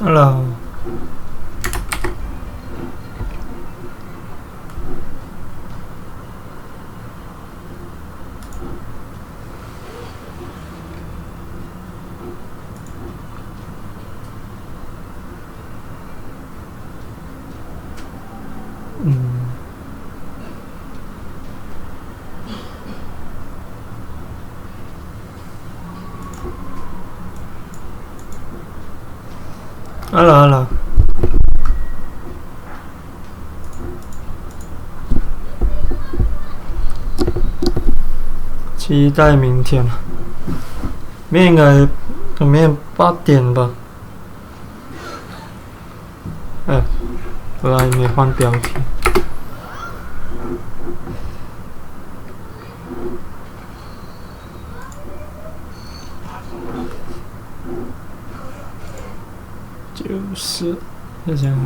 Hello。Hello。期待明天了，明天应该8点吧？我还没换标题。就是这样。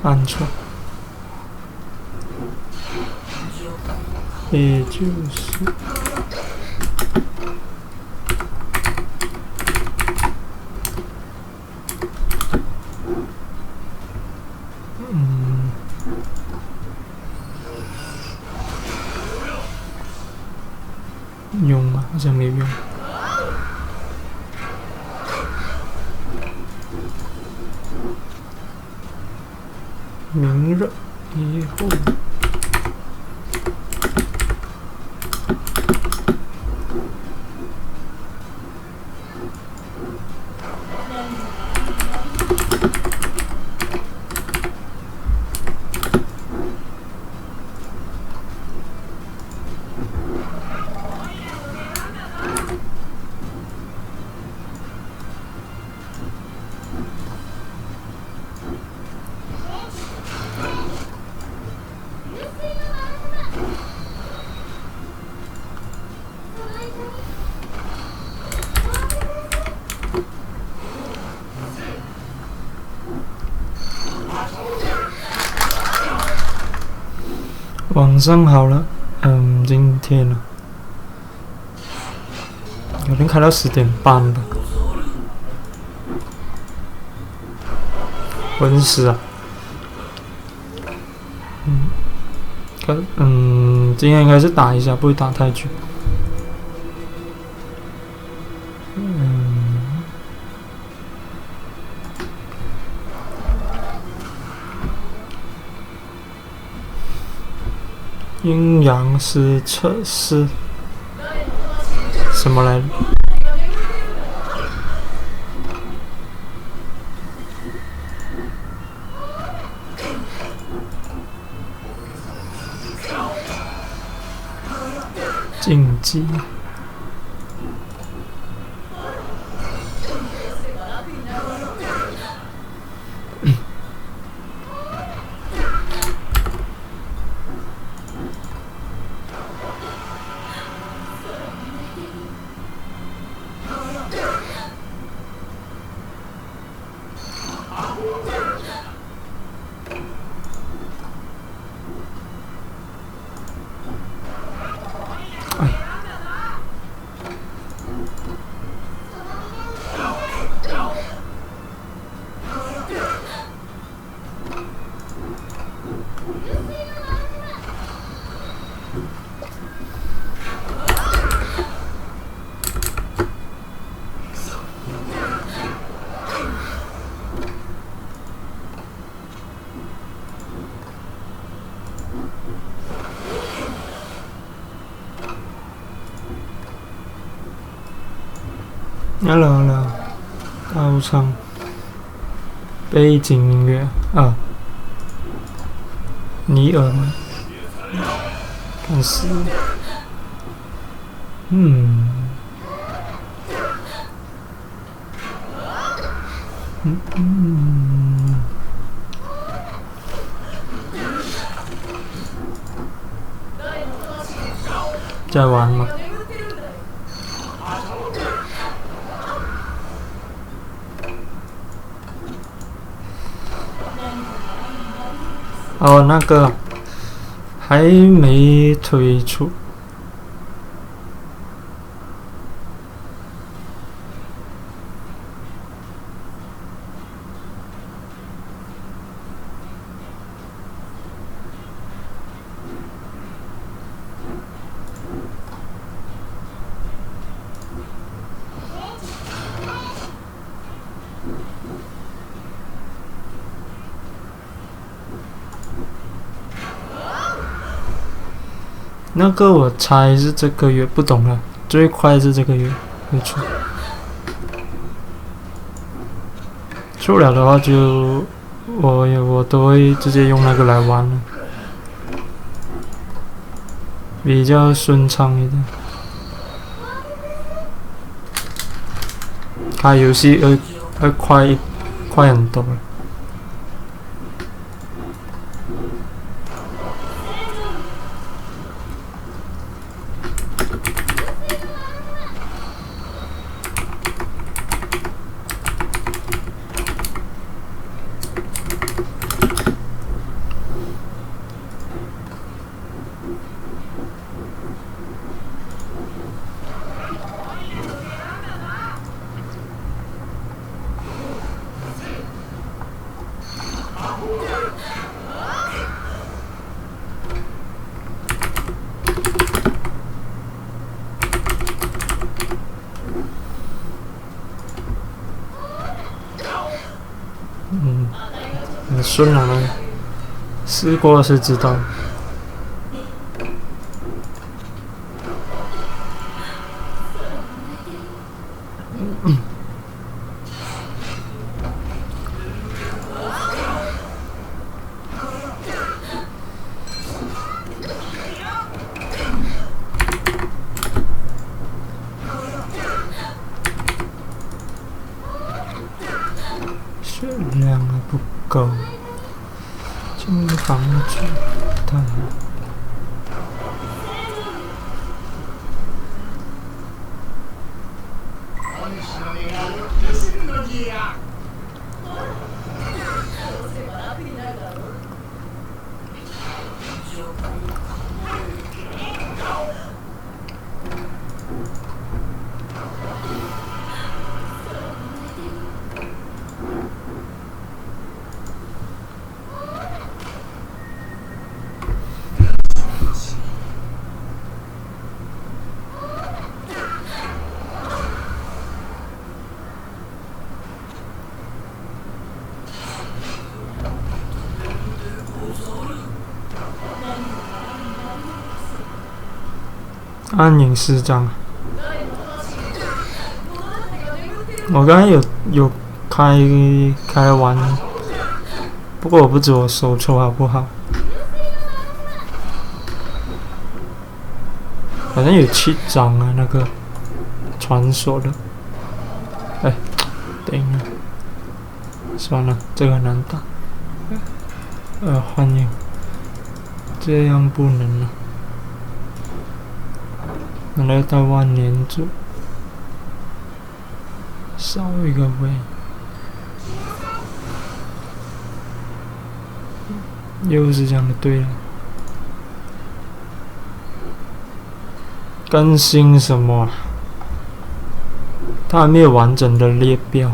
按错，也就是用吗？好像没用。明日以后，晚上好了。今天呢，有天开到10点半吧。温室啊。今天应该是打一下，不会打太久。阴阳师测试什么来着？竞技。Hello，高唱背景音乐啊，尼尔吗？看死，嗯嗯嗯，在玩吗？哦，那个还没推出。那个我猜是这个月，不懂了，最快是这个月会出。出了的话就我都会直接用那个来玩了，比较顺畅一点。开游戏会快很多了。很顺啊，试过是知道。血量还不够，进防子弹。暗影师长，我刚才有开玩，不过我不知我手抽好不好，好像有7张啊，那个传说的，哎，顶了，算了，这个难打，换一个，这样不能了。能来到万年组，少一个位，又是这样的，对了。更新什么？它还没有完整的列表。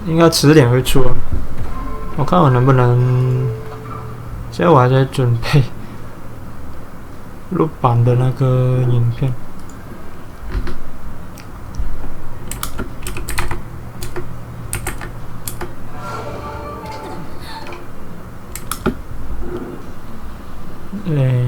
应该迟点会出，我看我能不能。现在我还在准备录版的那个影片。诶，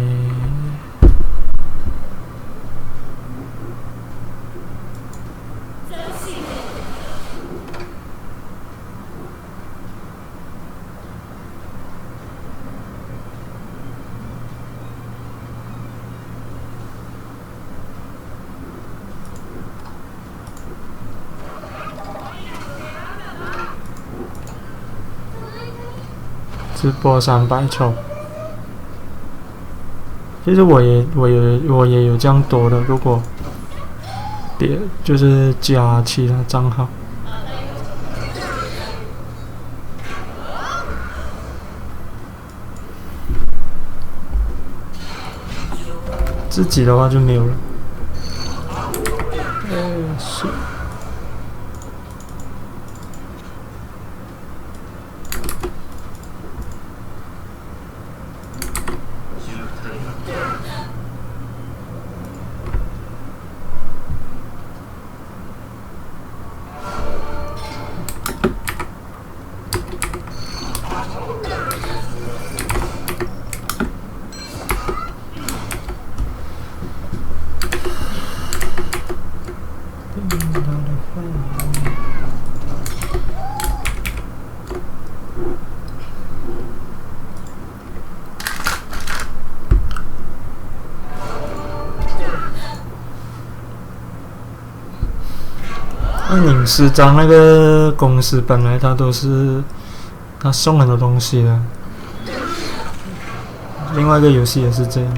直播300抽。其实我也有这样多的，如果别就是加其他账号，自己的话就没有了。是。影视章那个公司本来它都是他送很多东西的，另外一个游戏也是这样。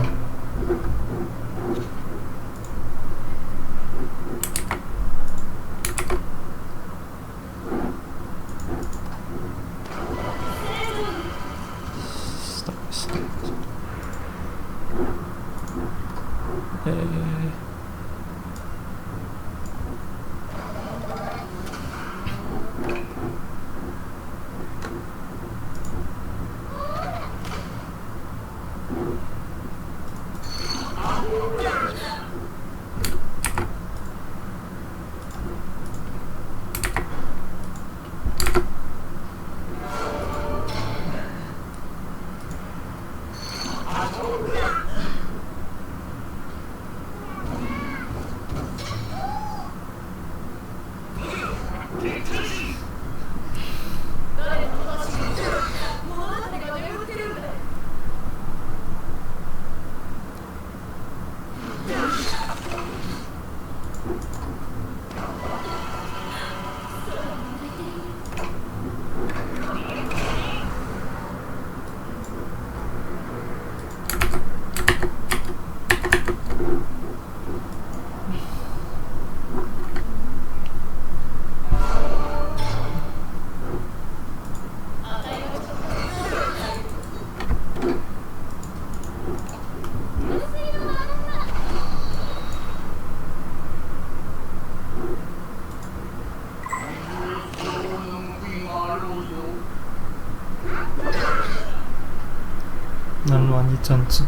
能玩一阵子。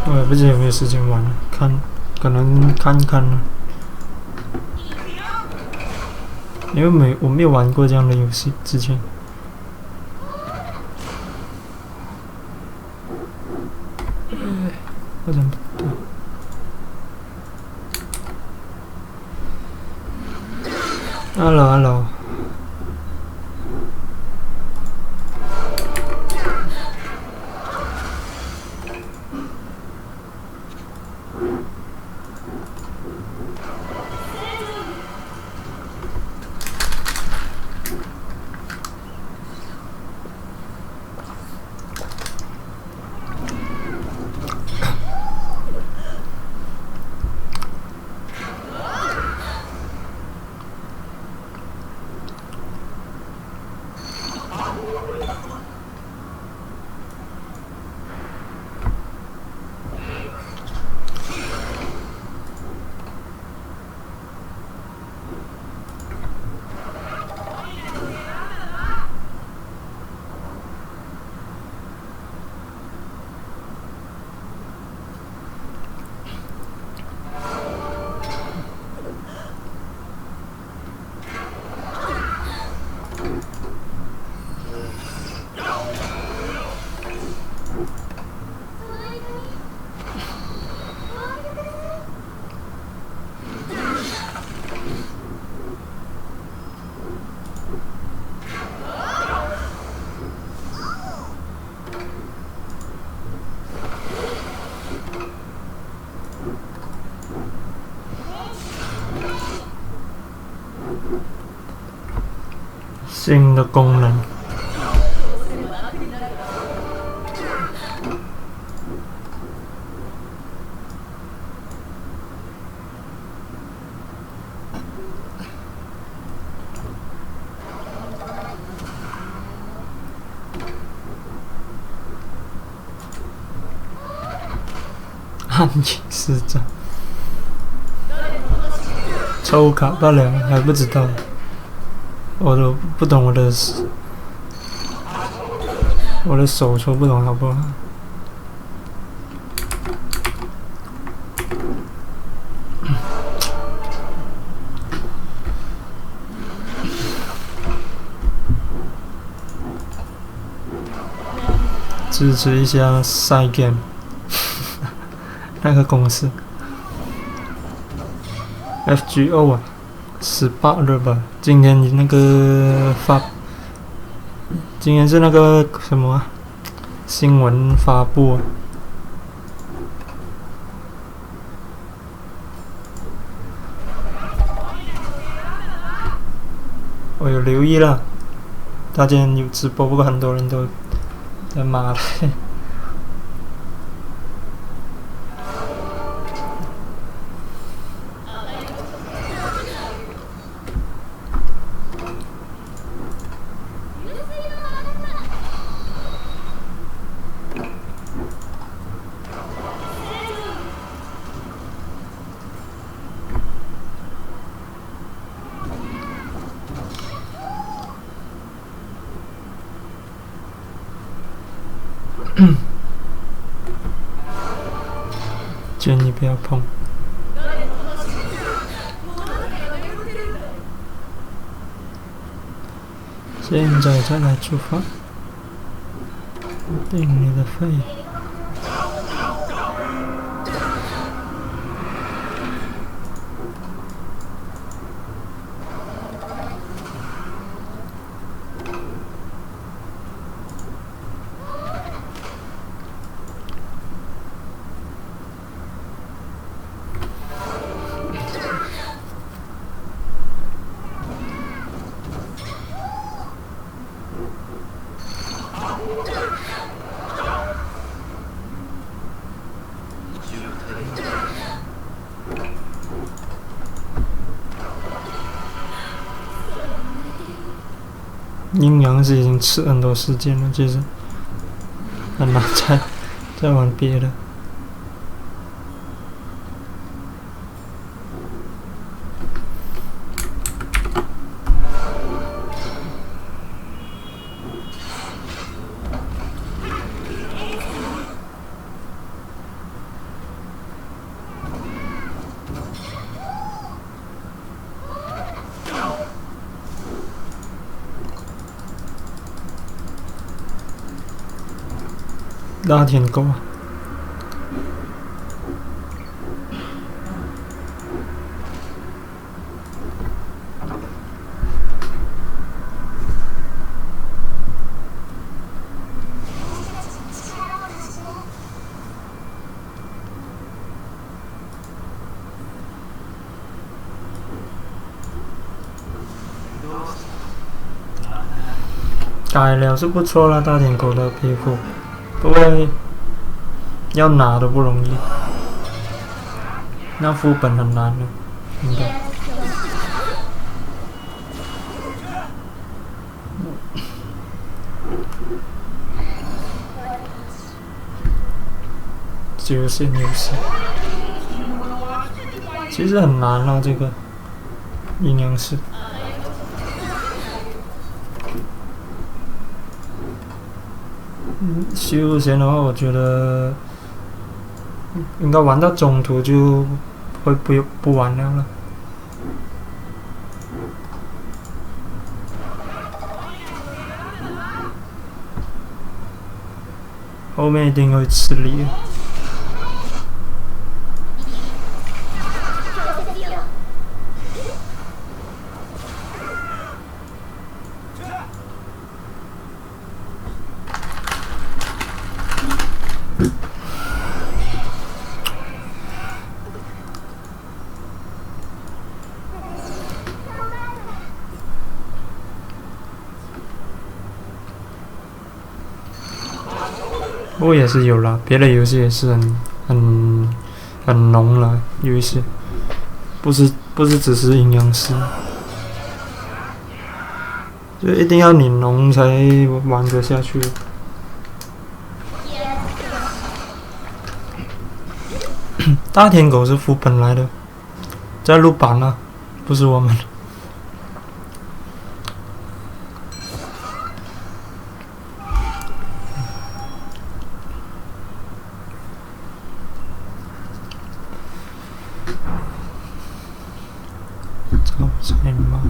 我也不知道有没有时间玩了，可能看看了，因为我没有玩过这样的游戏之前。好像不对。Hello。新的功能。暗影师长，抽卡罢了，还不知道，我都不懂我的手抽不懂好不好？支持一下 Side Game 那个公司 FGO 啊，18了吧？今天你那个今天是那个什么新闻发布啊？我有留意了，他今天有直播，不过很多人都在骂了。建议不要碰。现在再来出发，定你的肺。阴阳是已经吃很多时间了，其实很难再玩别的。大舔狗啊！改了是不错了，大舔狗的皮肤，不过要拿都不容易，那副本很难的，应该。极限游戏，其实很难啊，这个阴阳师。休闲的话，我觉得应该玩到中途就会不玩了。后面一定会吃力。不过也是有啦，别的游戏也是很浓了，有一些不是只是阴阳师，就一定要你浓才玩得下去。大天狗是副本来的，在录版啊，不是我们。招财猫。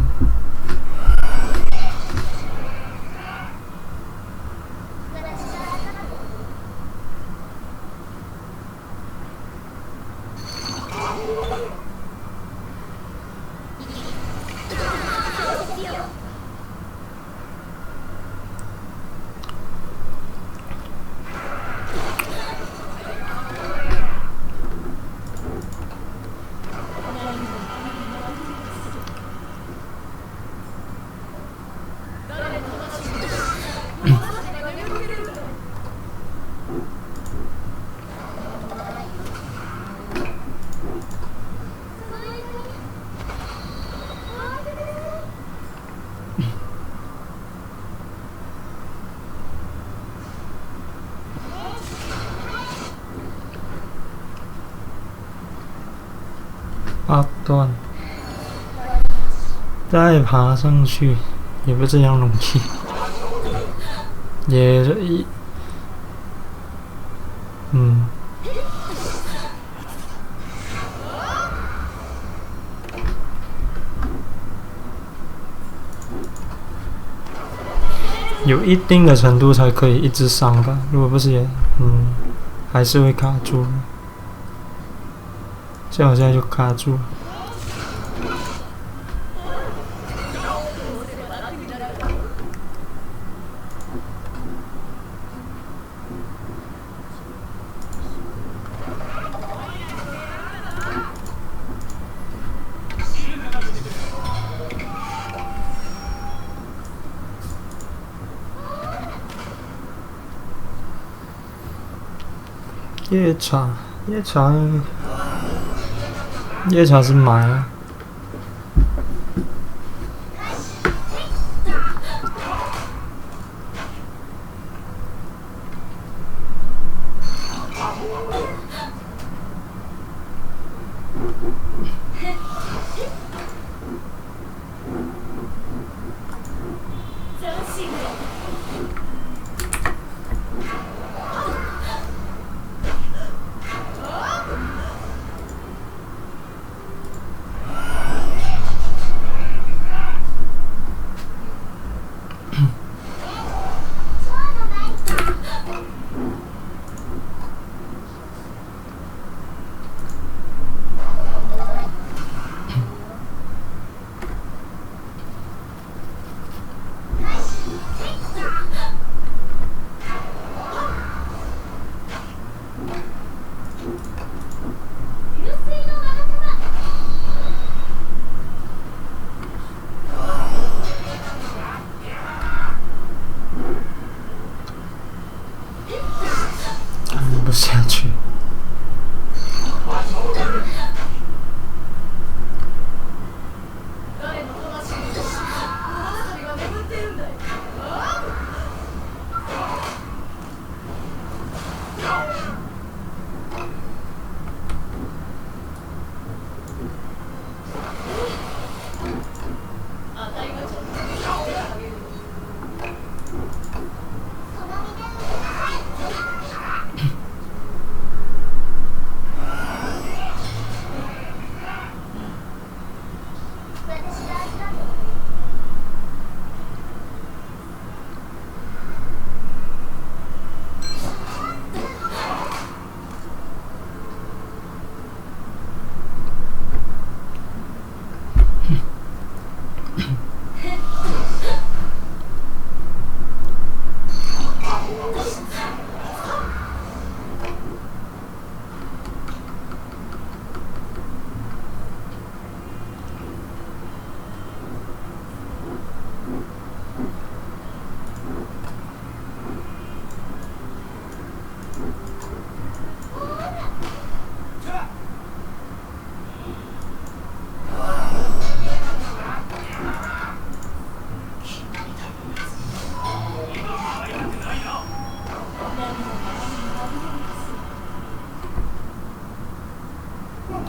8段，再爬上去，也不这样容易，也一，有一定的程度才可以一直上吧，如果不是也，还是会卡住。像我现在就卡住了。夜叉是买了。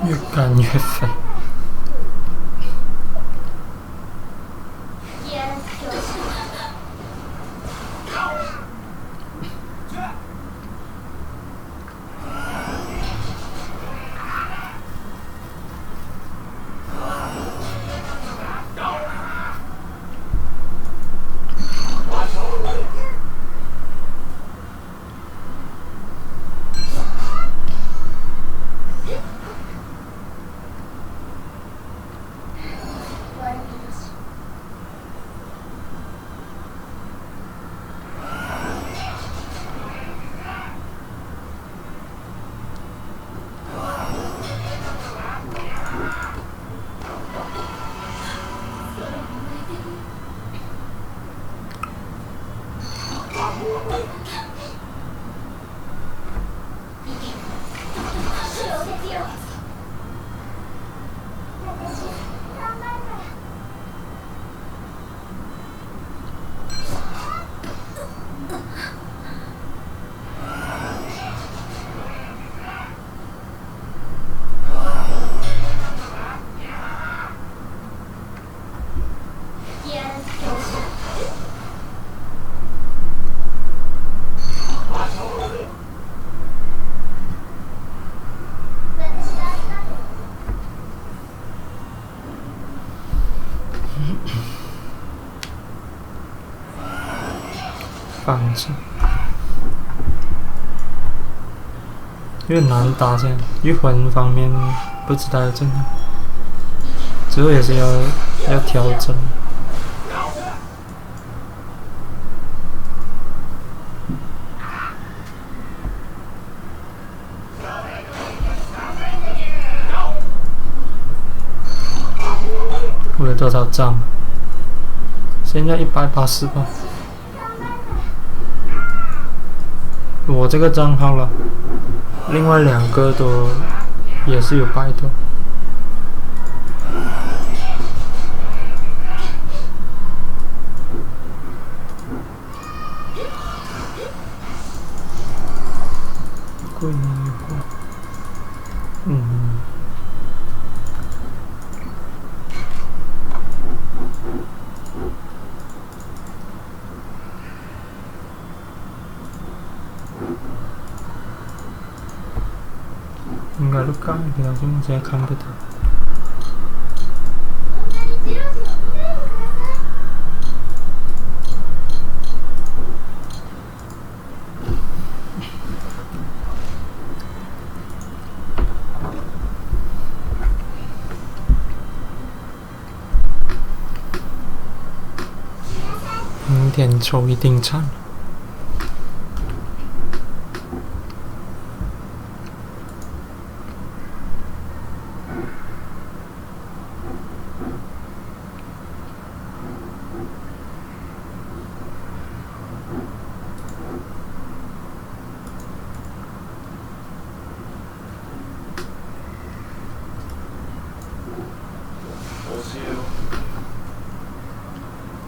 越干越肥。放着，越难打这样，御魂方面不知道要怎样，之后也是要调整。我有多少张？现在180吧。我这个账号了，另外2个都也是有100多。归货，应该都改掉，就现在看不到。明天抽一定惨。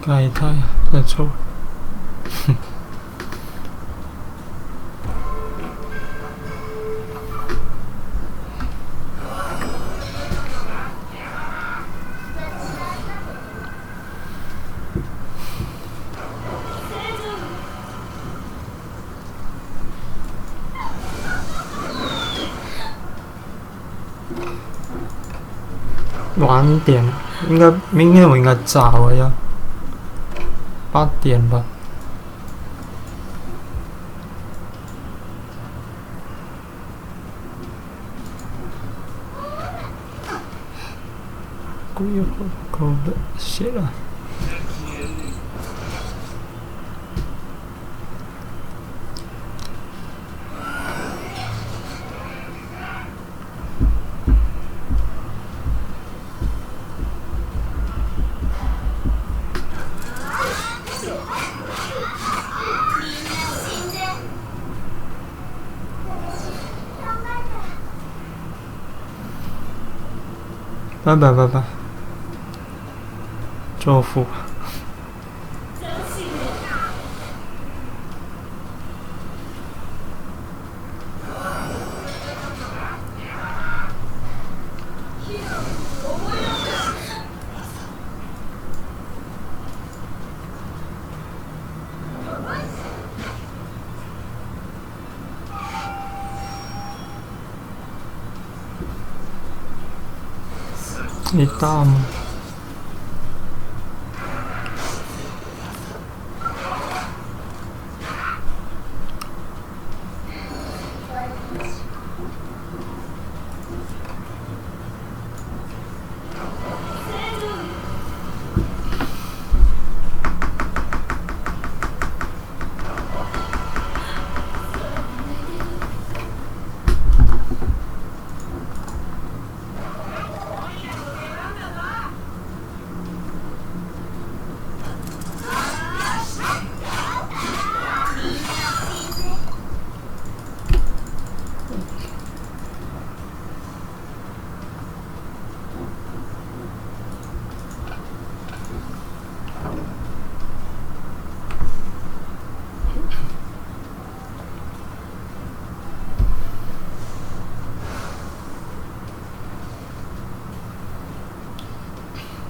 改态再抽。晚点，应该明天我应该早呀，8点吧。过一会儿够了，写了。拜，祝福。你大吗？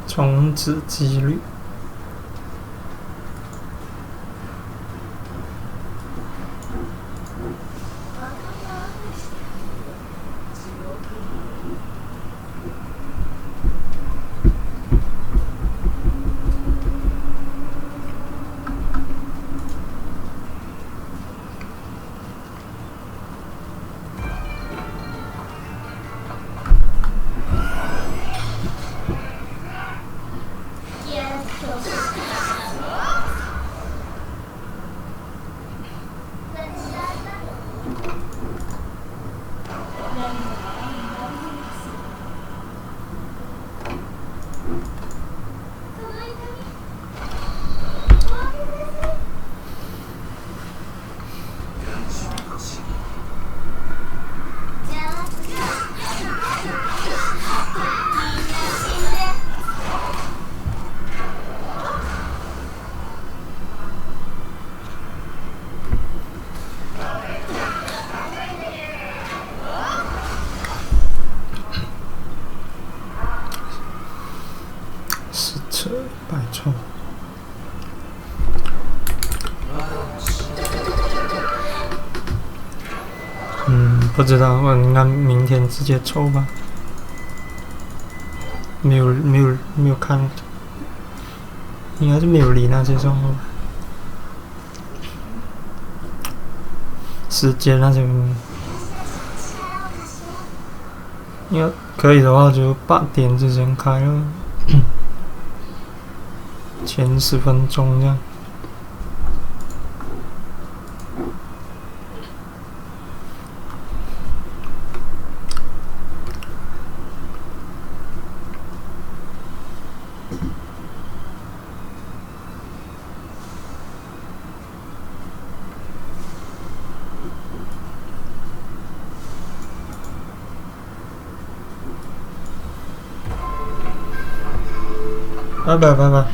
重置几率。是扯百臭。不知道，我应该明天直接抽吧。没有看，应该是没有理那些状况。时间那些，应该可以的话就8点之前开了，前10分钟这样。拜拜拜拜。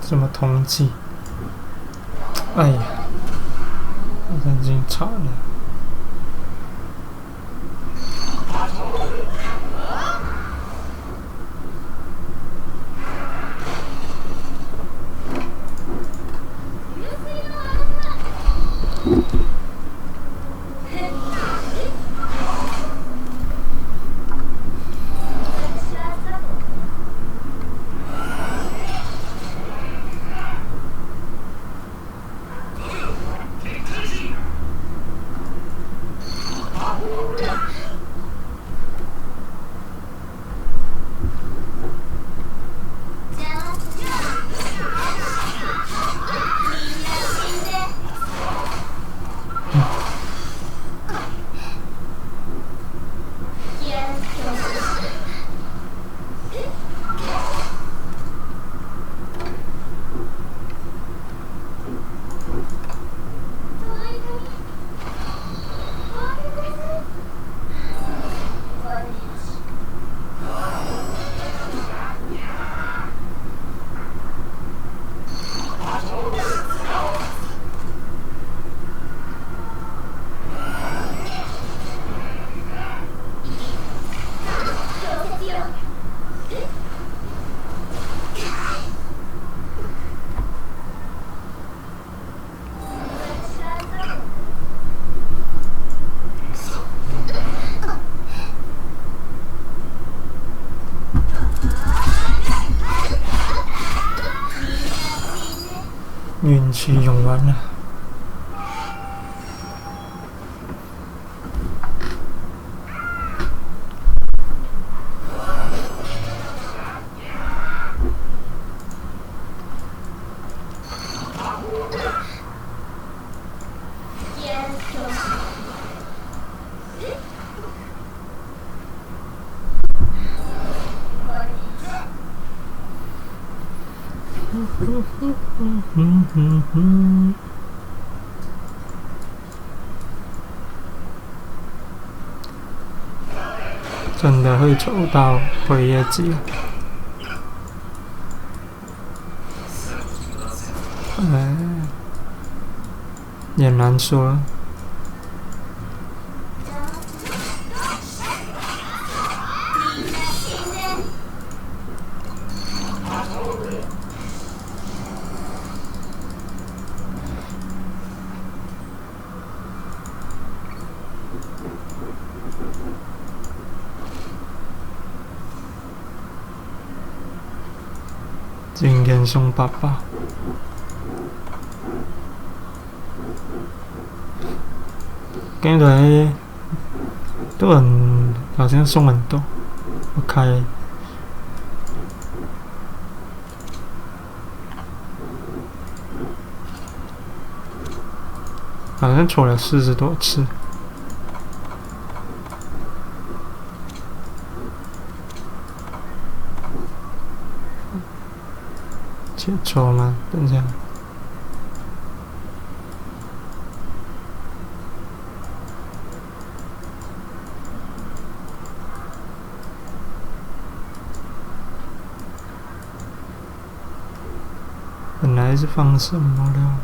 什么通缉？哎呀，我真已经惨了。运气用完了。真的会抽到辉夜姬？也难说。今天送爸爸，刚才都好像送很多，我开好像抽了40多次。解抽吗？等一下。本来是放什么了？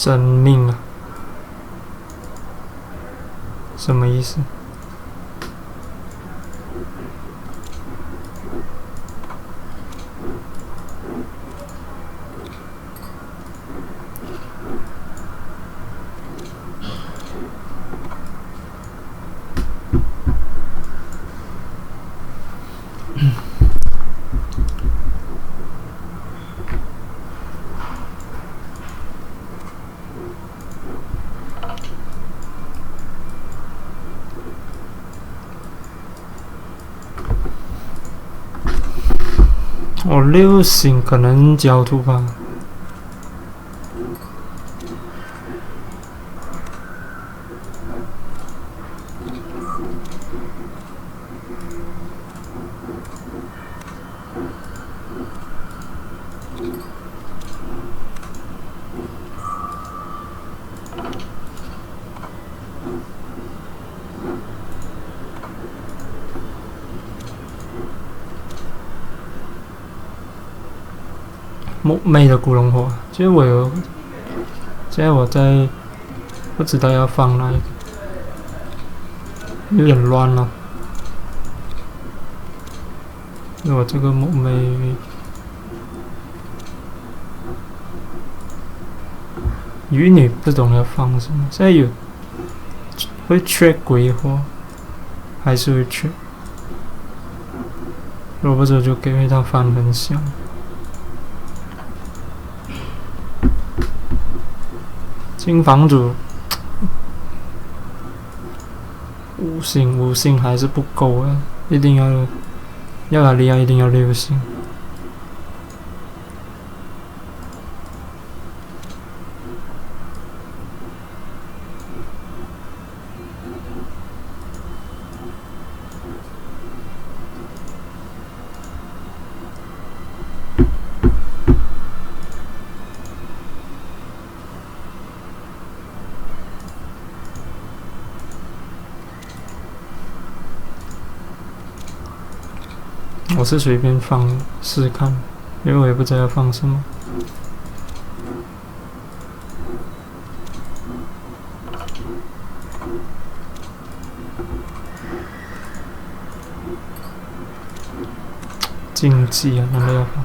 生命啊，什么意思？6星可能焦土吧。木魅的古龙火，其实现在我在不知道要放哪一个，有点乱了。我这个木魅鱼女不懂要放什么，现在会缺鬼火，还是会缺。如果不是就给味道饭很香。新房主5星还是不够啊，一定要他厉害，一定要6星。我是随便放试看，因为我也不知道要放什么。竞技啊，难道要放？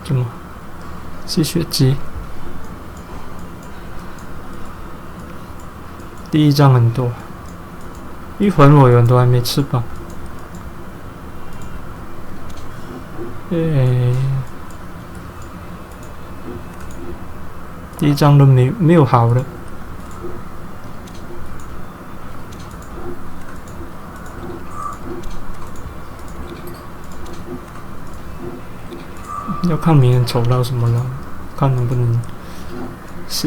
什么？吸血姬。第一张很多，一魂我有很多还没吃饱。第一张都没有好的。要看明天抽到什么了，看能不能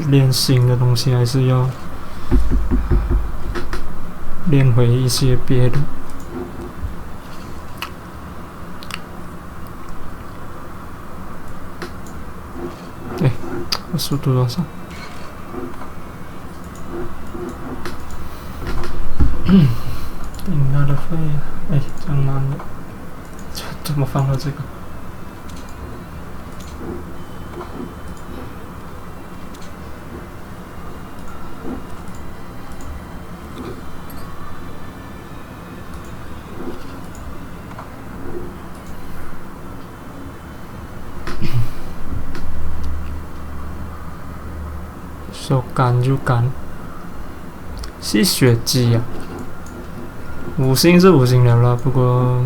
练新的东西，还是要练回一些别的。我速度多少？顶他的肺啊！这样慢了，怎么放到这个？说干就干，吸血姬啊，5星是5星了啦，不过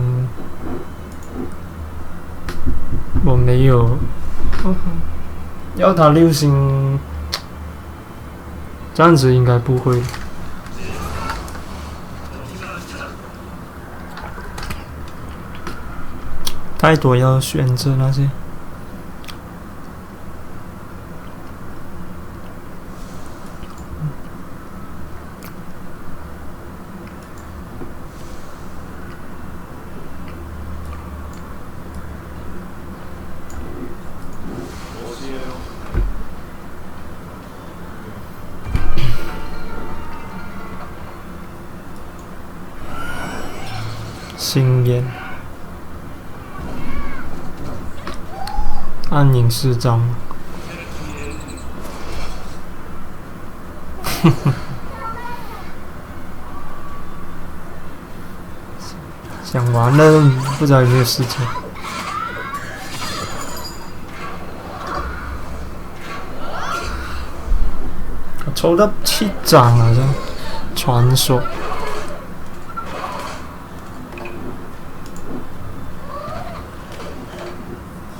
我没有，要他6星，暂时应该不会。太多要选择那些。心眼，暗影4张，想玩了，不知道有没有时间。我抽到7张了，这传说。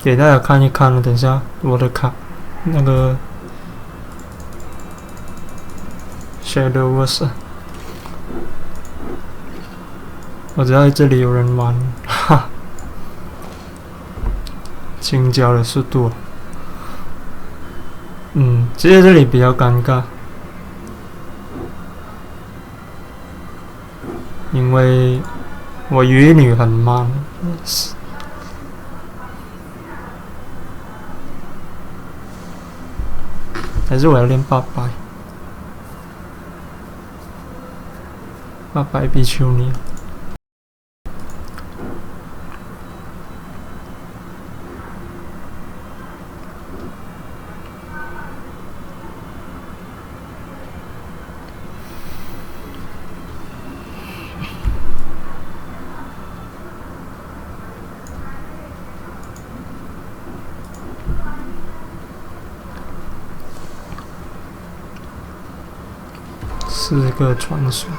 给大家看一看了，等一下我的卡，那个 Shadowverse， 我知道这里有人玩，哈，青椒的速度，其实这里比较尴尬，因为我粤语很慢，还是我要练800比丘尼。4个传说。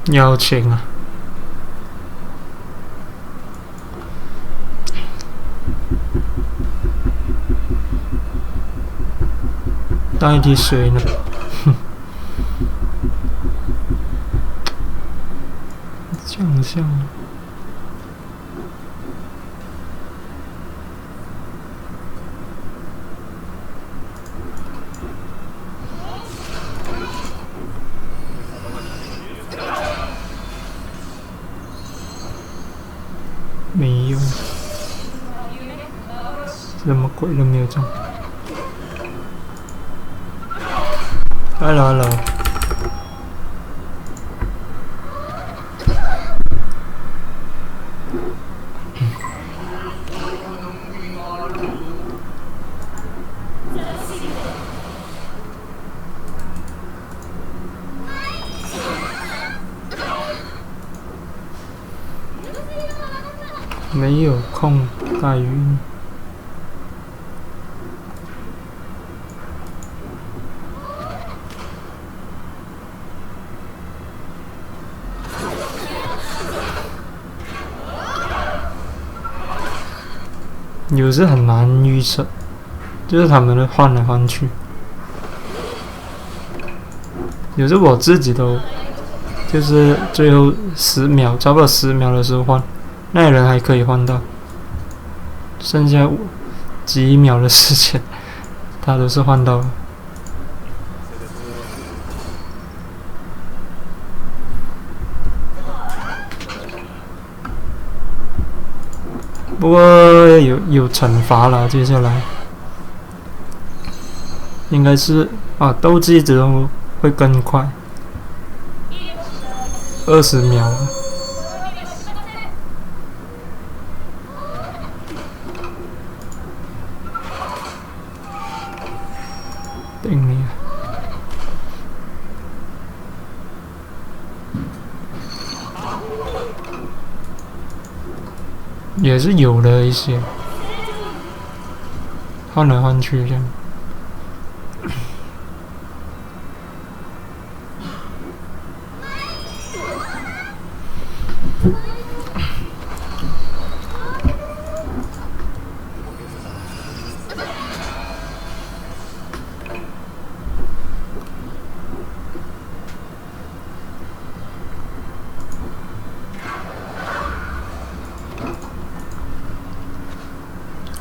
邀请啊！代替谁呢？奖项。没用，什么鬼都没有中。Hello， 没有空带鱼。有时很难预测，就是他们会换来换去。有时我自己都，就是最后10秒，差不多10秒的时候换，那人还可以换到，剩下几秒的时间，他都是换到了。不过有惩罚了，接下来应该是啊，斗技之后会更快，20秒了。顶你！也是有的一些，换来换去这样。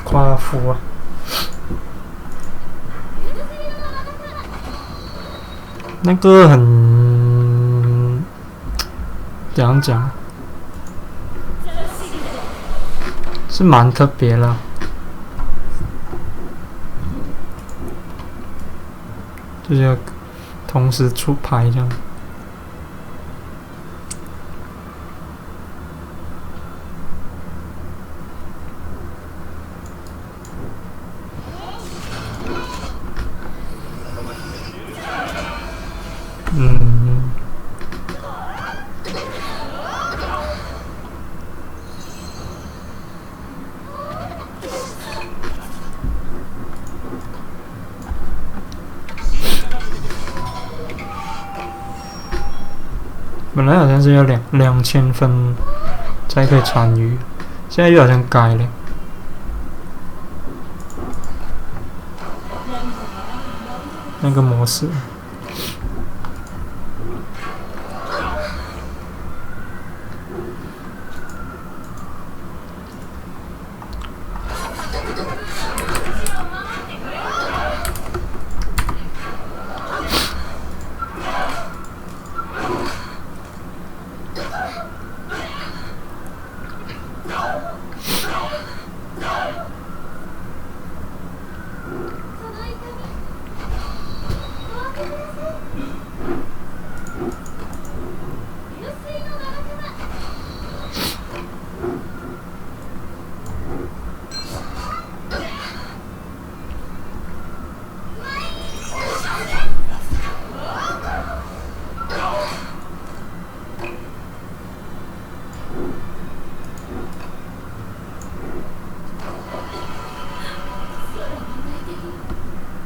夸父啊！那个很怎样讲，是蛮特别啦，就是要同时出牌这样。本来好像是要2000分才可以穿鱼，现在又好像改了。那个模式。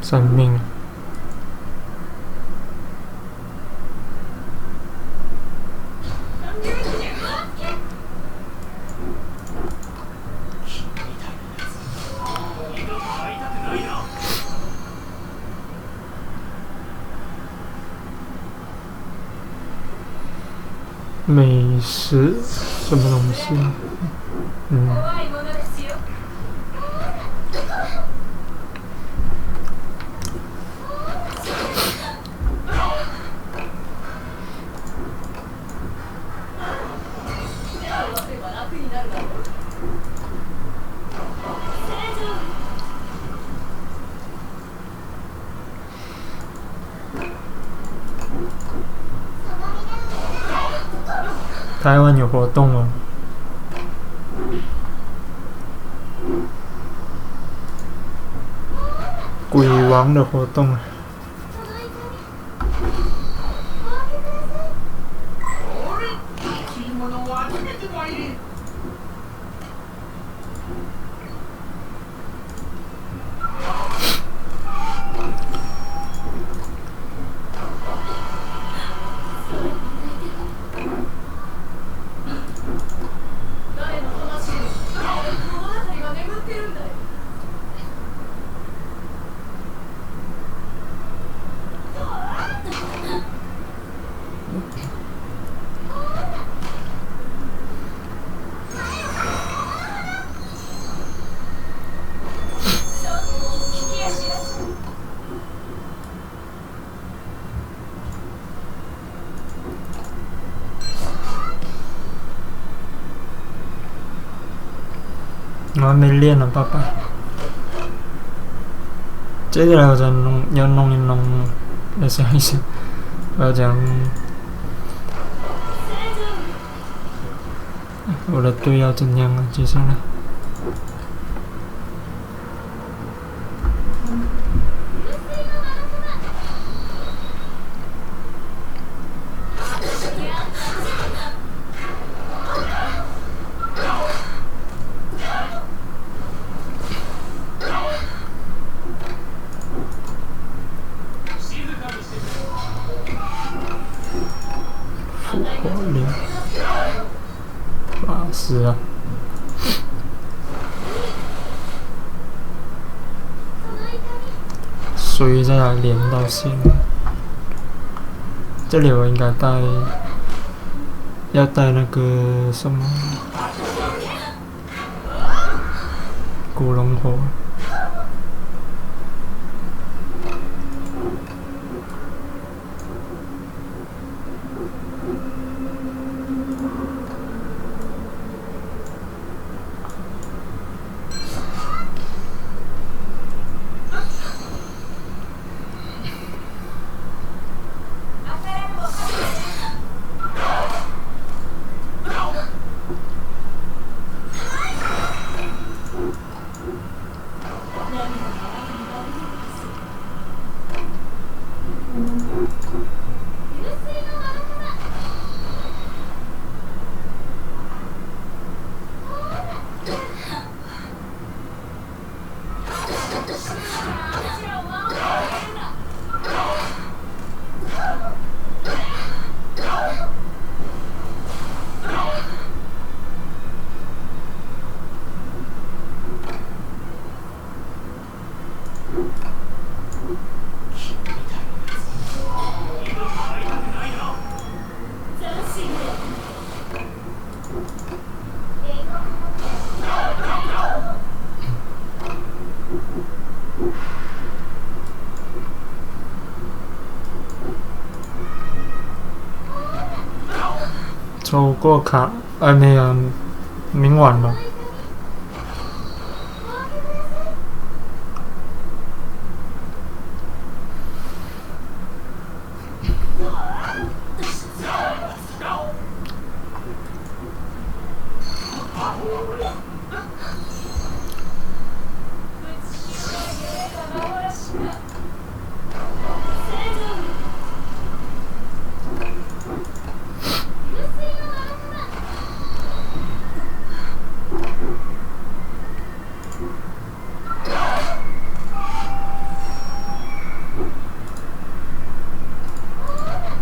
生命。美食什么东西？台湾有活动吗？鬼王的活动啊！我还没练呢，爸爸。接下来我再要弄一弄，再想一想，我要讲我的队要怎样啊？接下来。法师啊，水在哪连到线？这里我应该要带那个什么古龙火。抽过卡，没有，明晚吧。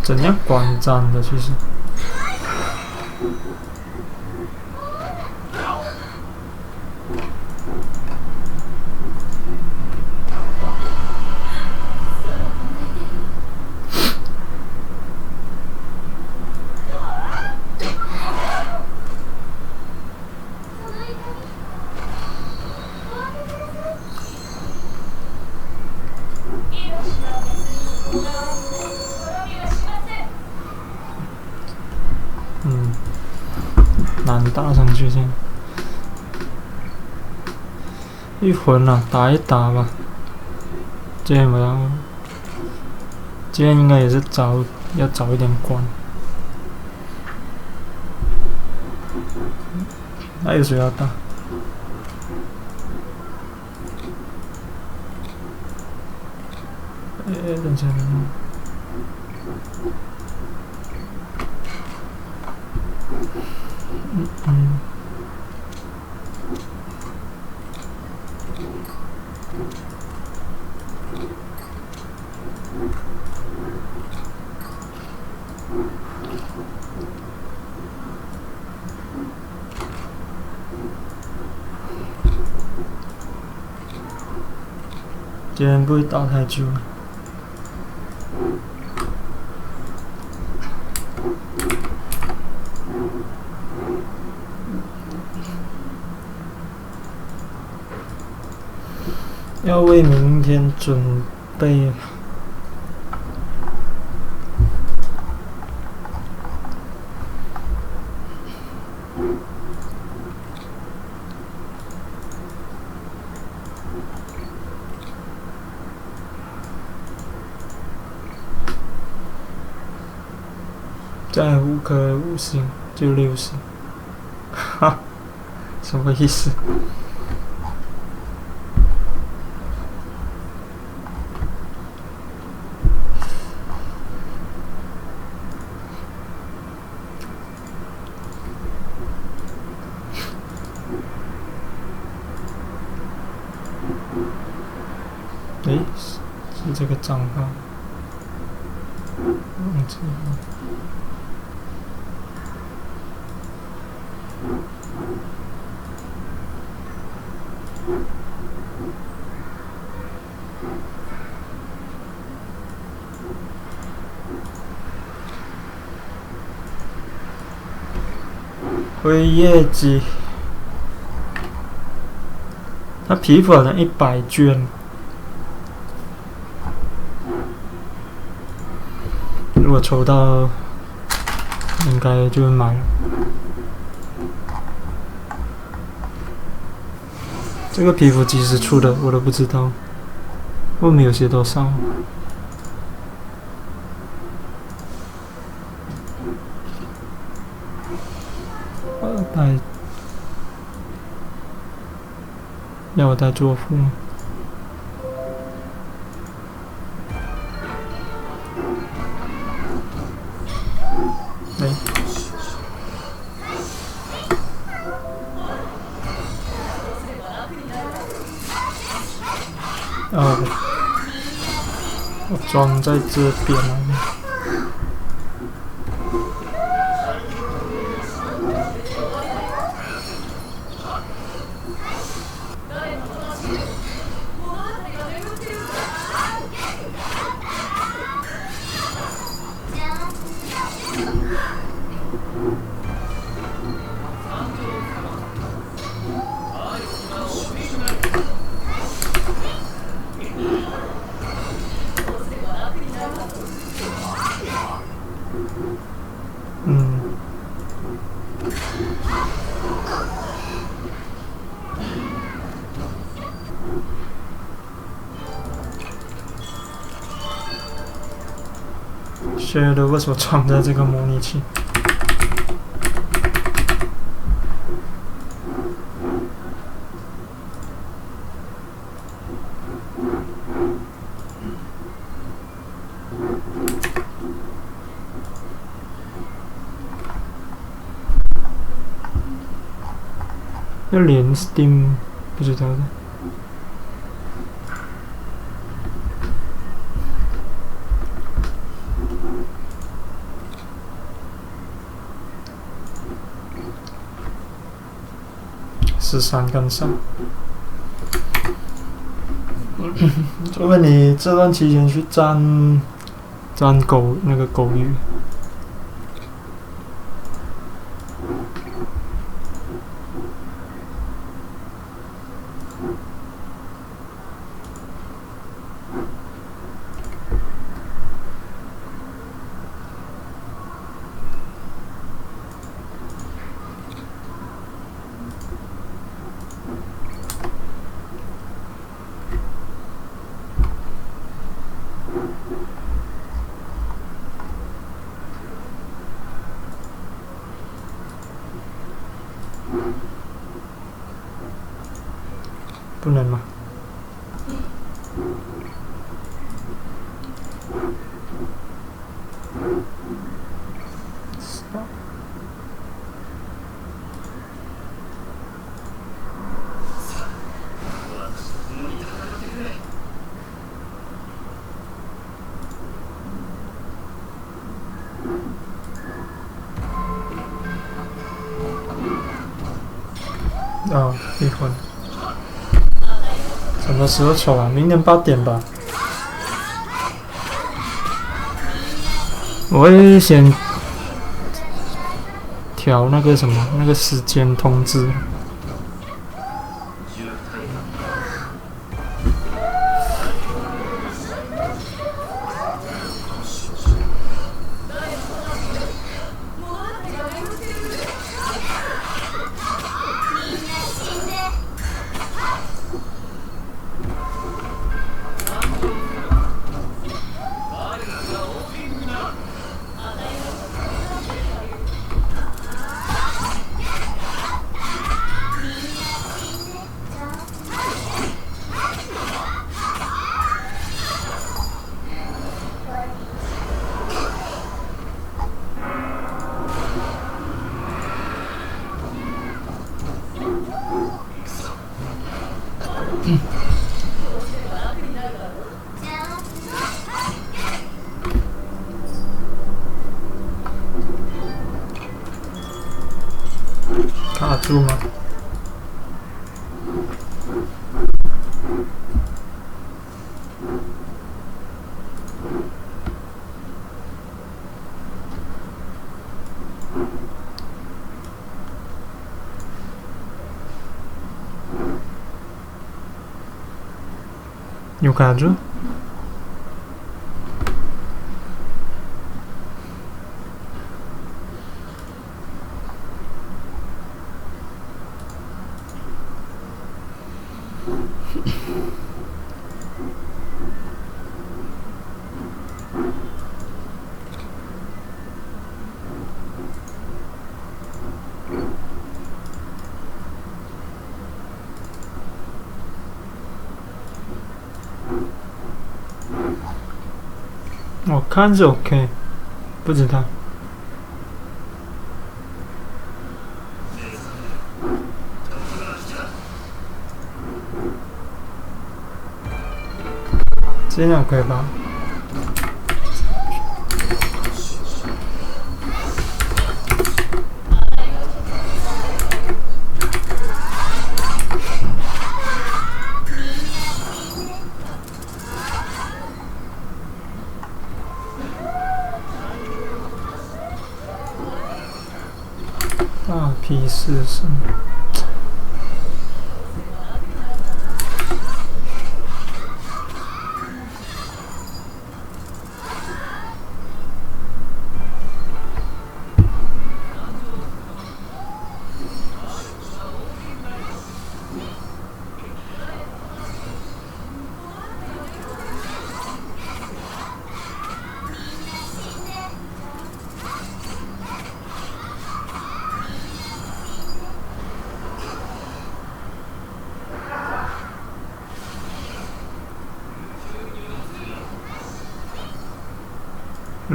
怎样观战的？其实，难打上去先。一魂啊，打一打吧。今天应该也是要早一点关。还有谁要打？等一下。今天不会打太久。要为明天准备。再5颗5星就60，哈，什么意思？是这个账号，忘记了。辉夜姬，他皮肤好像100卷。如果抽到，应该就会买了。这个皮肤几时出的，我都不知道，我没有写多少。要我带作父吗？我装在这边了。学的为什么装在这个模拟器？要连 Steam 不知道的。13跟上。除非你这段期间去占狗那个狗鱼。不能吗？哦，离婚。什么时候抽啊？明天8点吧。我会先调那个什么那个时间通知。卡住吗？有卡住？我看是 OK， 不知道。这样可以吧？大批试声。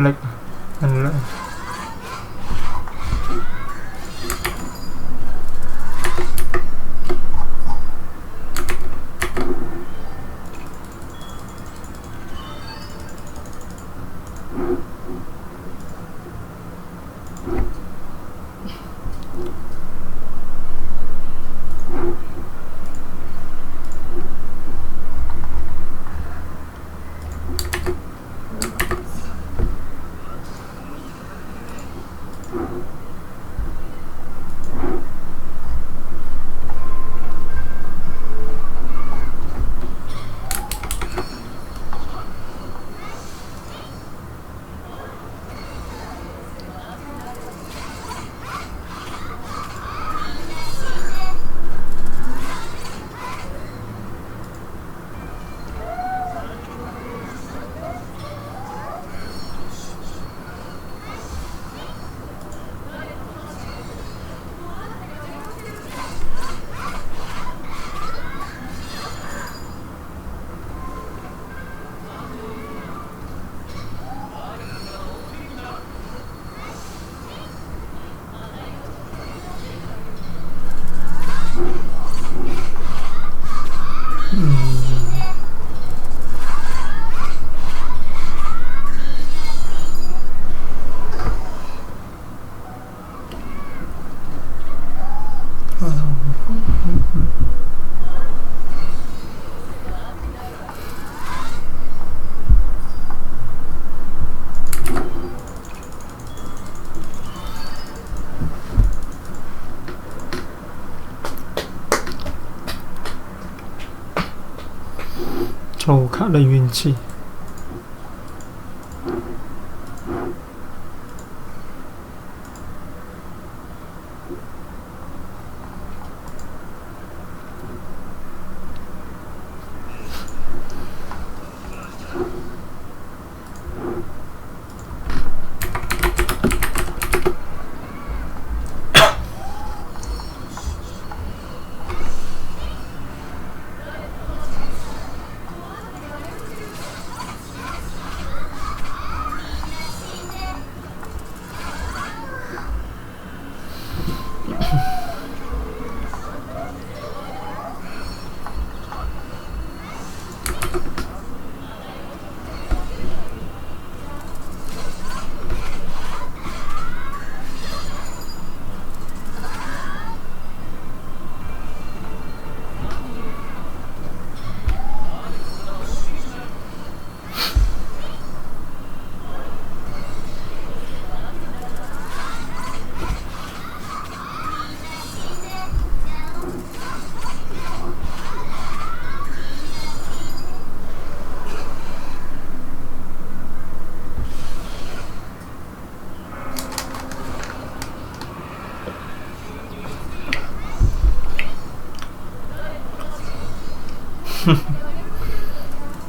เล็กนั่นแหละ抽卡的运气。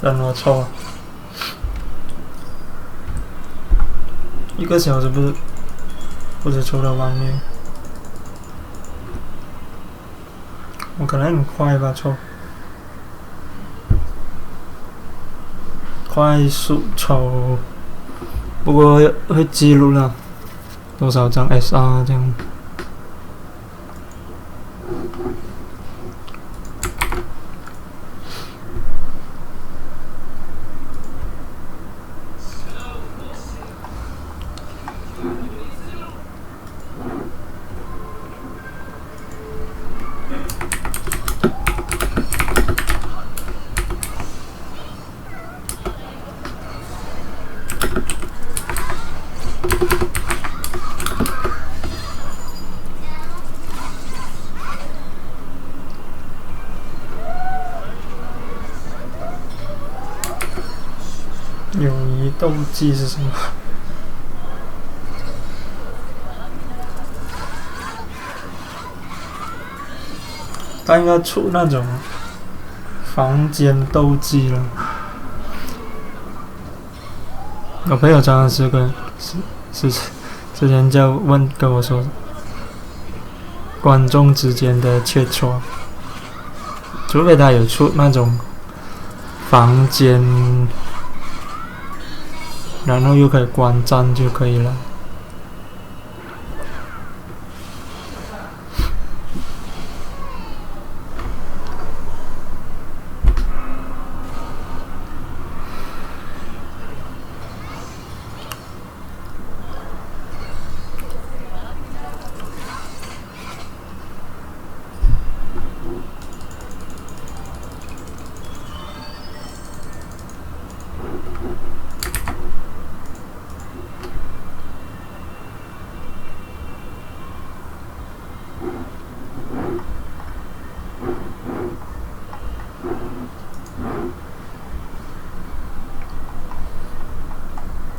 让我抽，1个小时不是抽到完没？我可能很快吧抽，快速抽，不过会记录了多少张 SR 这样。友谊斗技是什么？他应该出那种房间斗技了。我朋友常常是之前跟我说，观众之间的切磋，除非他有出那种房间然后又可以观战就可以了。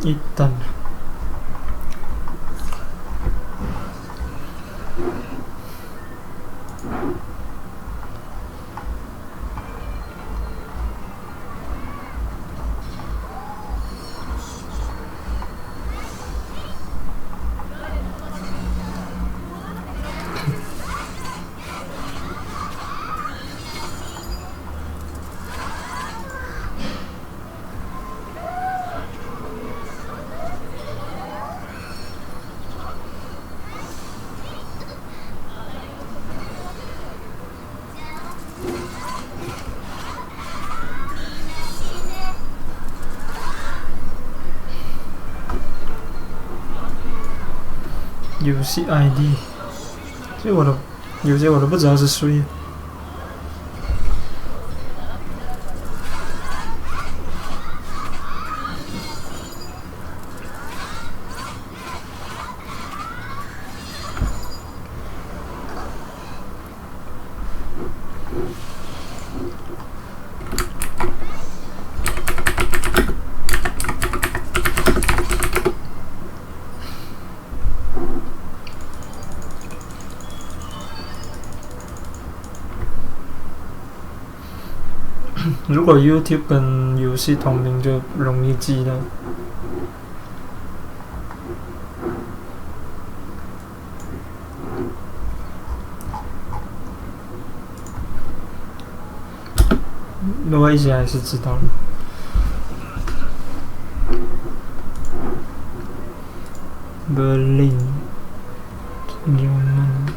일단游戏 ID， 有些我都不知道是谁。如果 YouTube 跟游戏同名就容易记了。我一直还是知道的。Berlin， German。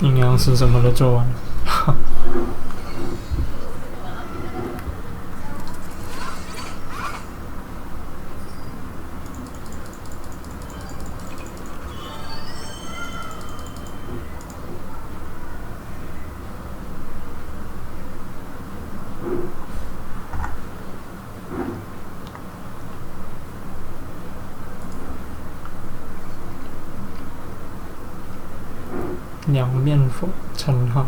阴阳师什么都做完了。两面佛称号。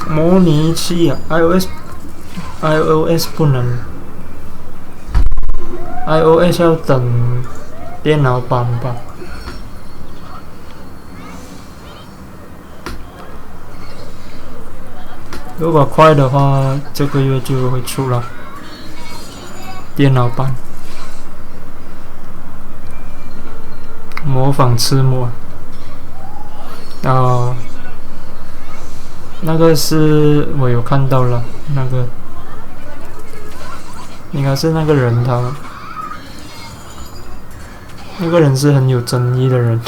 模拟器啊 ，iOS 不能。iOS 要等电脑版吧。如果快的话，这个月就会出了电脑版。模仿吃魔。那个是我有看到了，那个应该是那个人那个人是很有争议的人。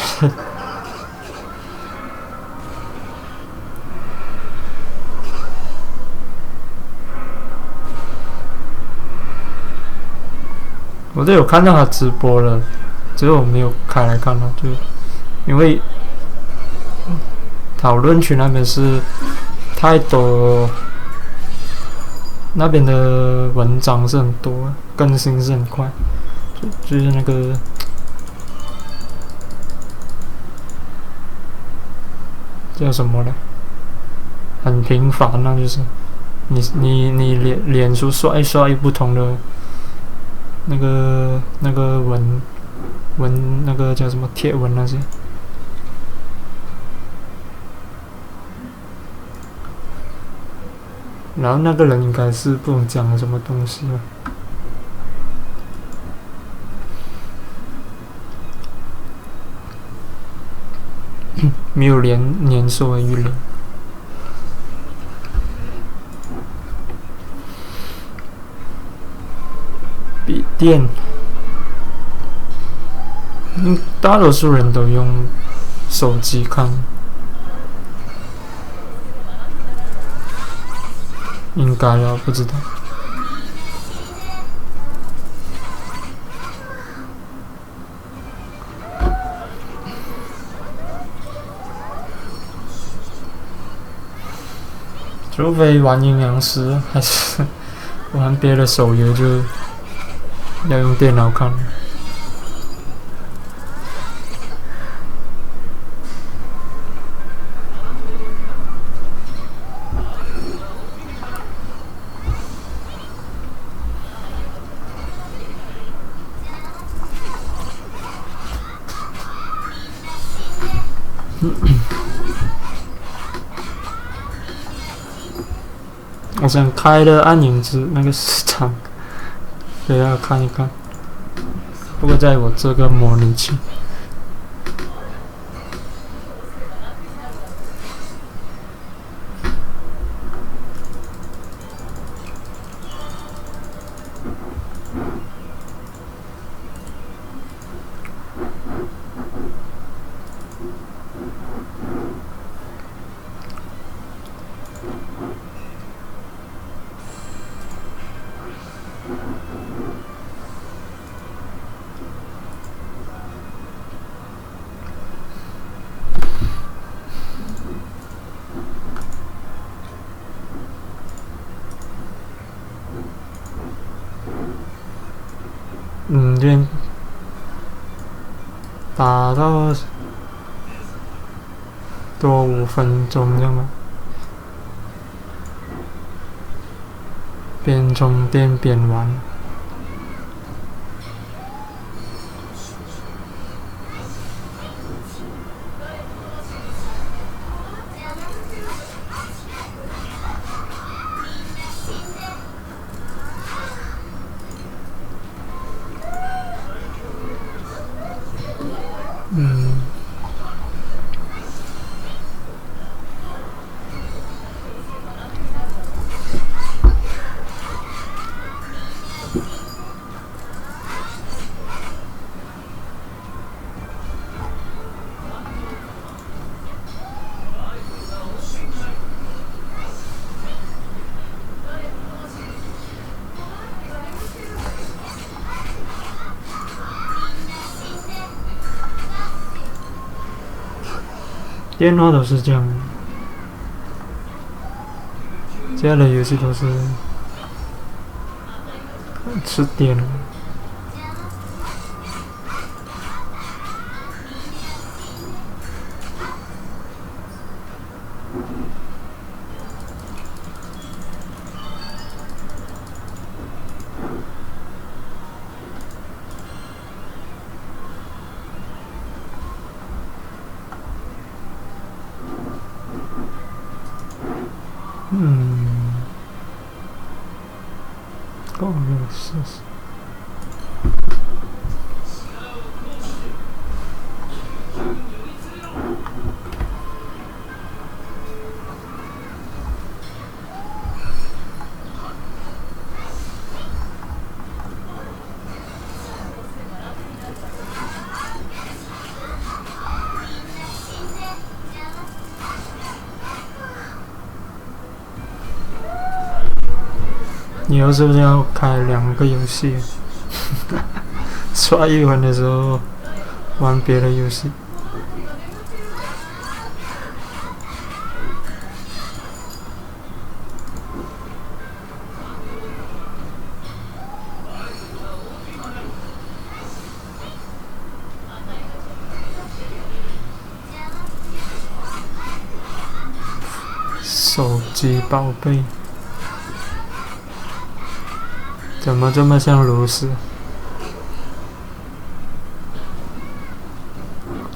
我都有看到他直播了，只是我没有开来看了，就因为讨论区那边是太多，那边的文章是很多，更新是很快，就是那个叫什么呢？很频繁啊，就是你脸书刷一刷不同的那个那个叫什么贴文那些。然后那个人应该是不懂讲什么东西了，没有年收的预留。笔电，大多数人都用手机看，应该啊，不知道。除非玩阴阳师，还是玩别的手游，就要用电脑看。我想开的暗影之那个市场，给大家看一看。不过在我这个模拟器。这边打到多5分钟这样吗？边充电边玩。电脑都是这样，这样的游戏都是吃电。够了，试试。以后是不是要开2个游戏？刷一环的时候玩别的游戏。手机宝贝，怎么这么像炉石？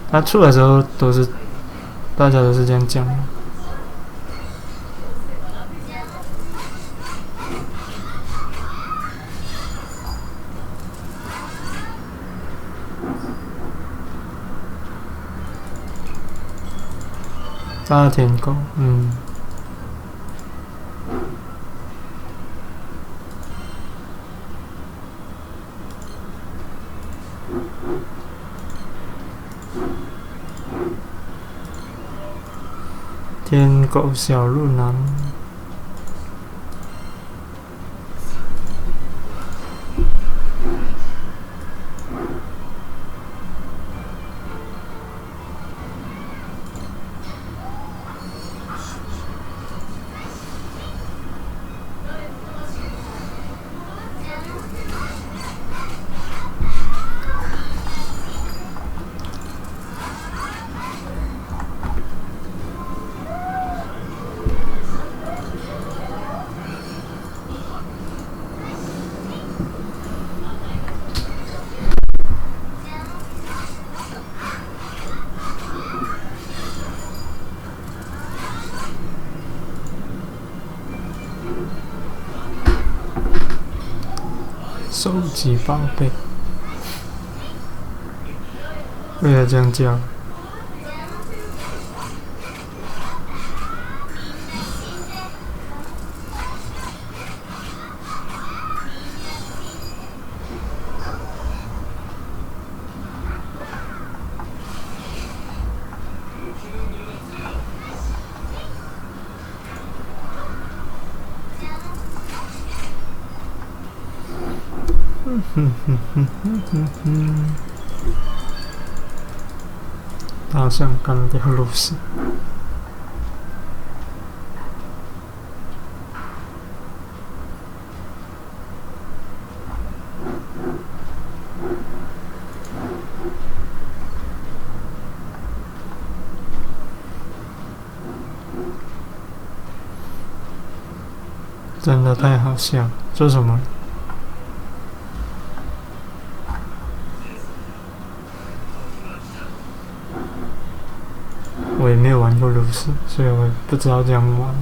它出的时候大家都是这样讲的。大舔狗，天狗小鹿男，手机宝贝，为了这样叫。大象干掉露丝。真的太好笑，这什么？我也没有玩过炉石，所以我也不知道这样玩。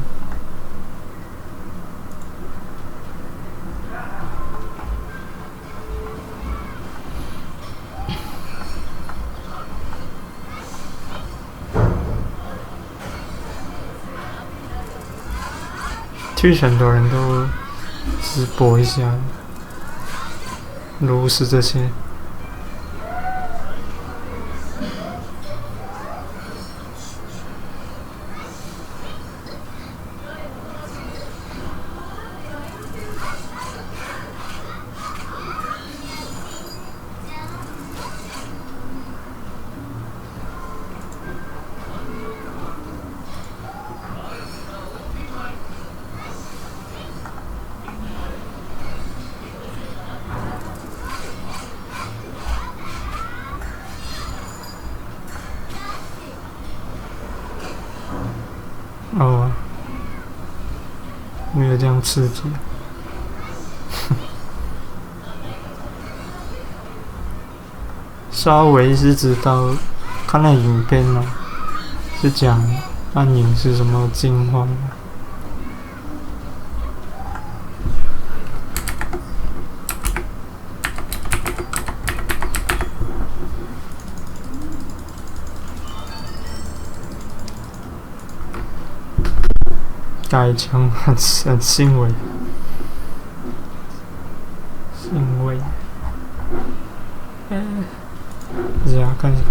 其实很多人都直播一下炉石这些。哦，没有这样刺激。稍微是知道，看那影片了，是讲暗影是什么进化。改枪很欣慰，欣慰。这样看一下。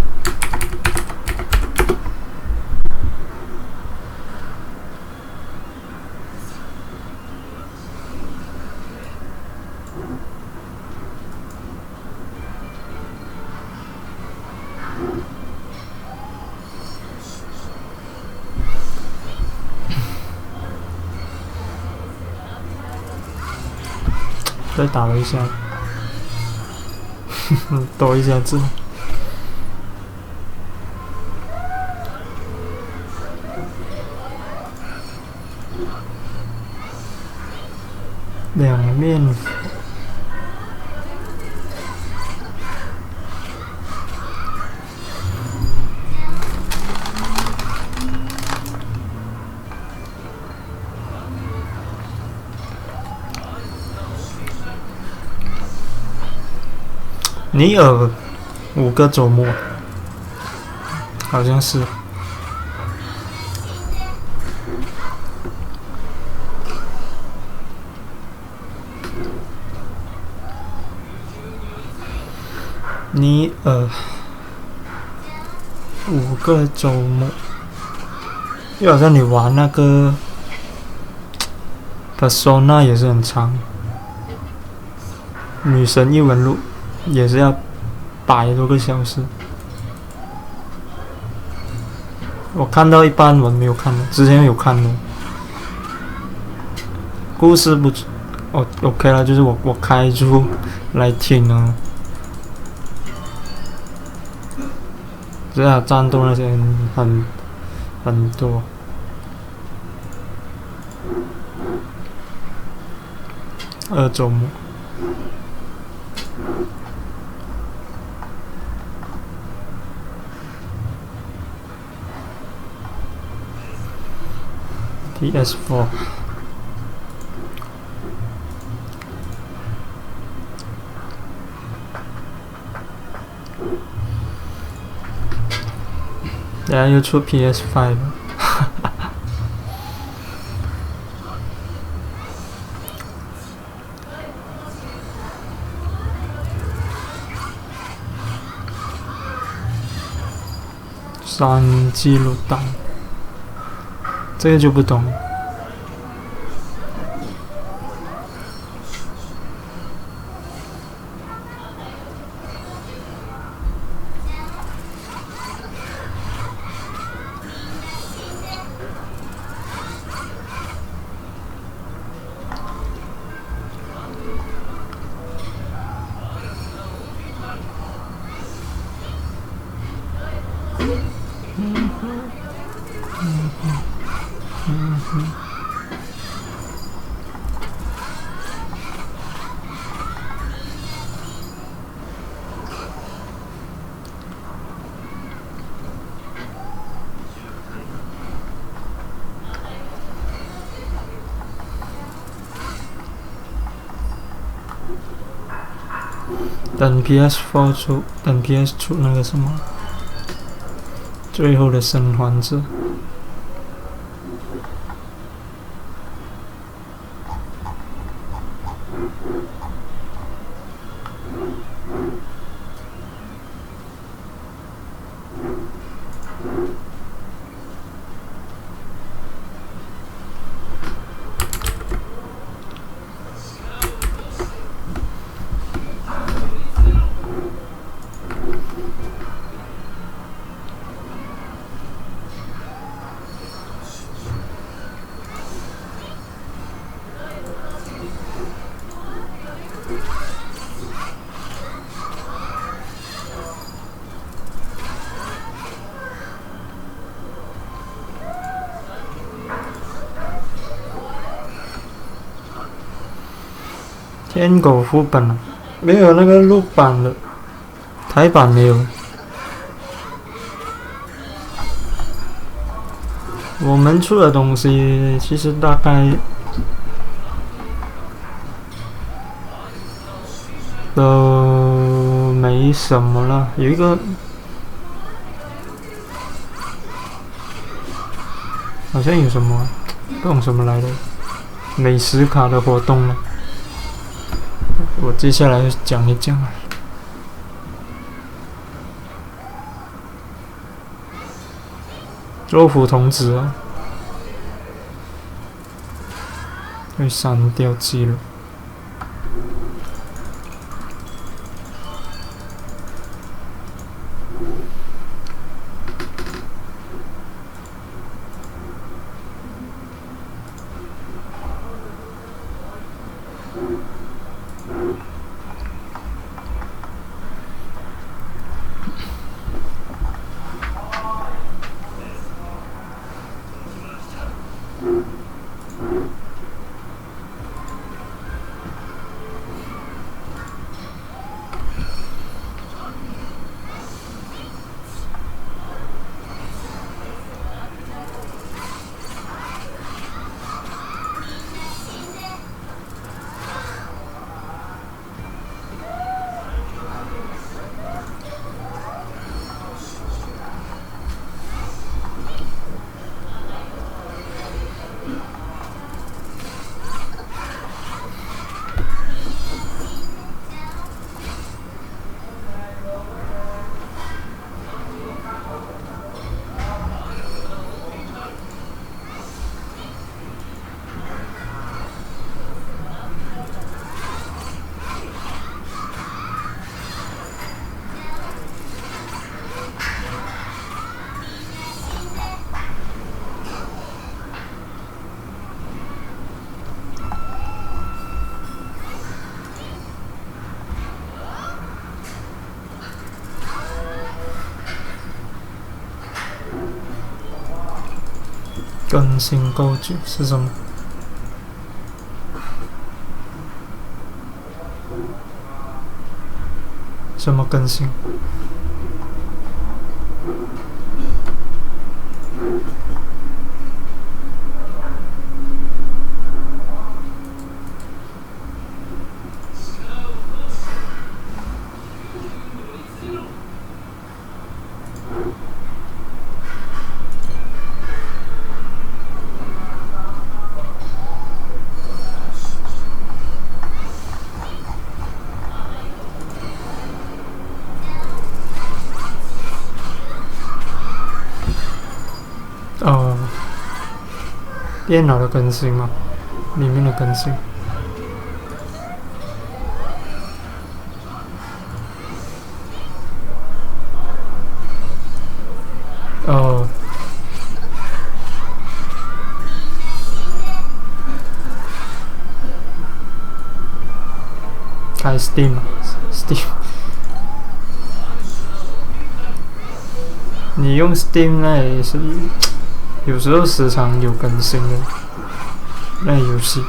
再打了一下，多一下子。两面。尼尔5个周末，好像是。尼尔5个周末，就好像你玩那个 Persona 也是很长，女神异闻录也是要100多个小时。我看到一半，我没有看的，之前有看的。故事不，OK 了，就是我开出来听啊。只要战斗那些很多。2周末。PS4。等下又出 PS5 了。3记录档，这个就不懂。等 PS4 出，等 PS 出那个什么，最后的生还者。天狗副本了，没有那个录版了，台版没有。我们出的东西其实大概都没什么了，有一个好像有什么不懂什么来的美食卡的活动了。我接下来讲一讲。肉蒲童子啊，会删掉记录。更新够久是什么？什么更新？电脑的更新吗？里面的更新。开 Steam。你用 Steam 那也是有时候时常有更新的那游戏。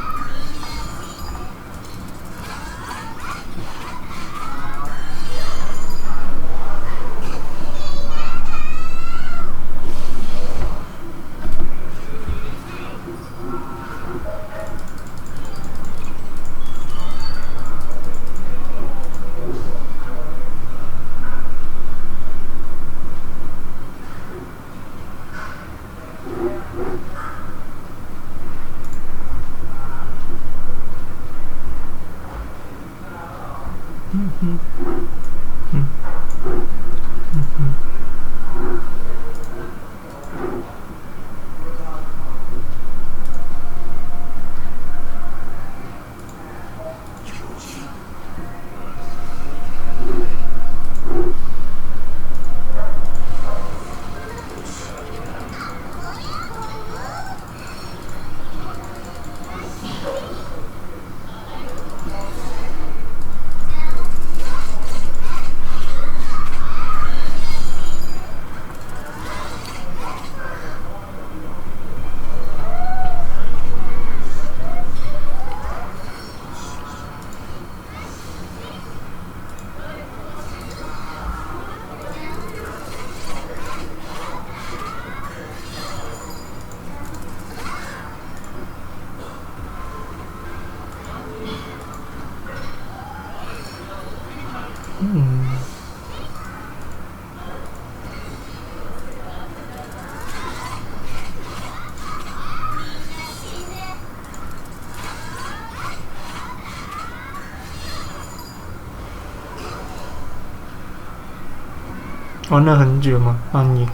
玩了很久吗？暗影。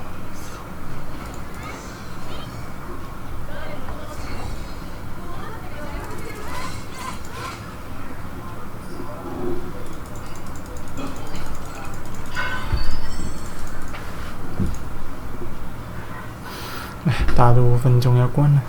打了5分钟要关了。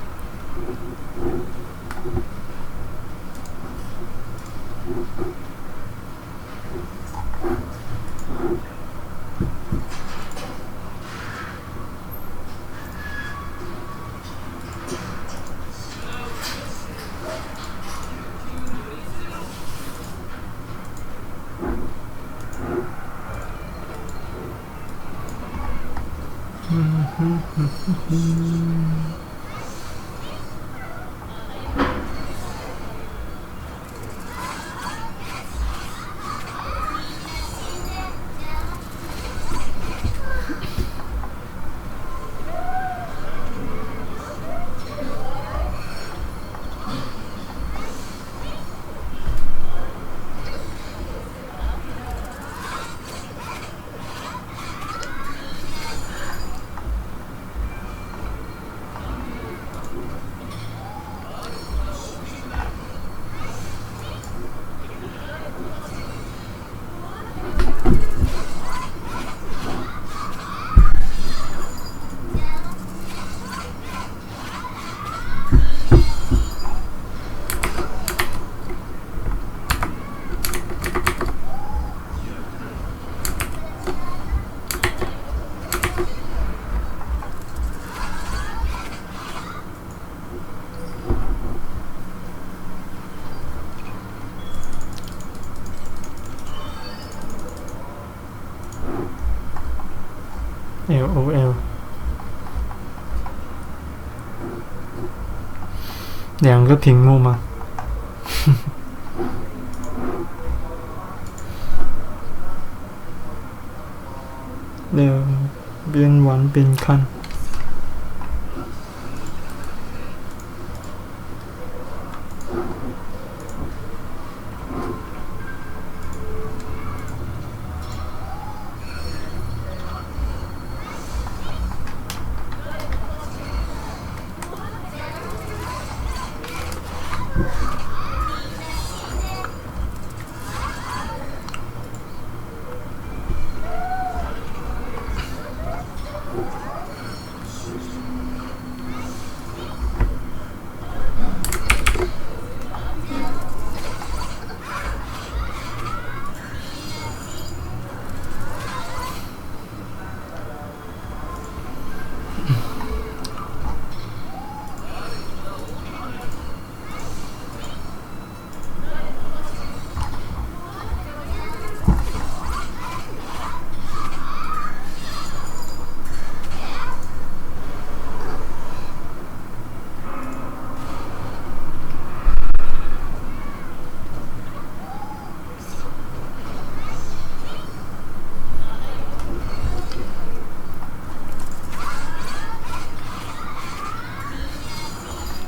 LOL，两个屏幕吗？边玩边看。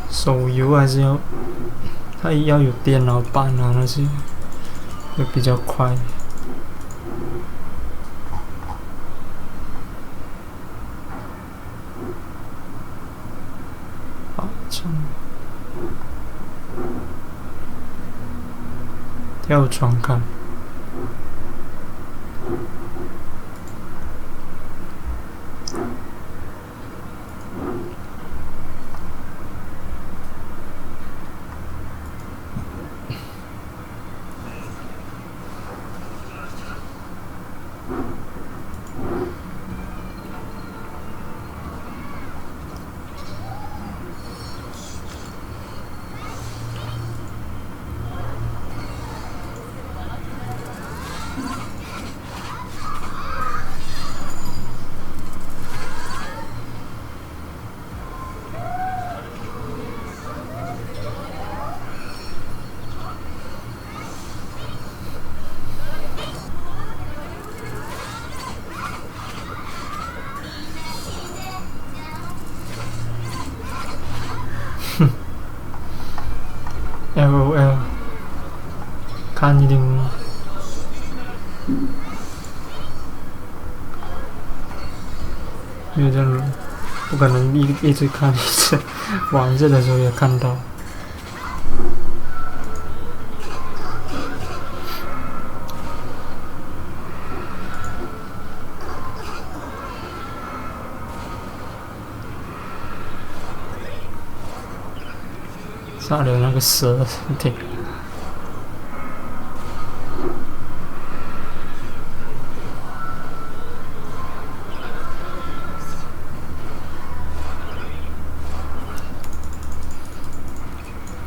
手游还是要，它要有电脑版啊那些，会比较快。好，跳床看。LOL， 看一定，因为这样不可能一直看，一直玩着的时候也看到。杀了那个蛇，对。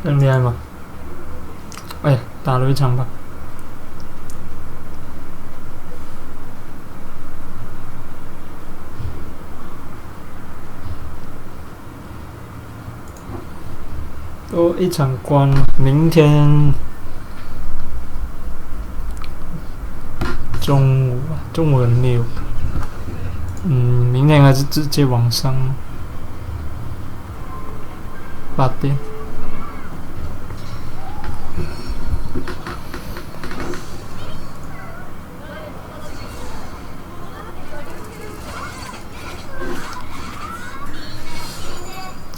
很厉害吗？哎，打了一场吧。都一场关，明天中午很溜。明天还是直接晚上8点。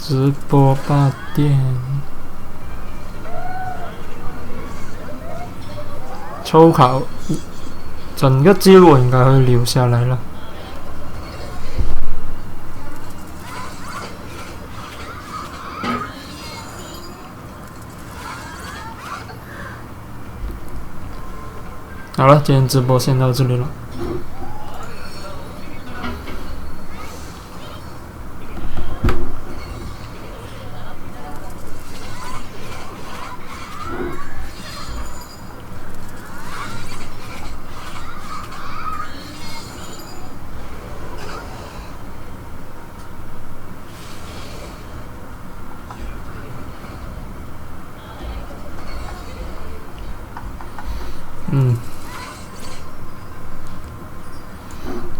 直播8点，抽考，整个记录应该会留下来了。好了，今天直播先到这里了。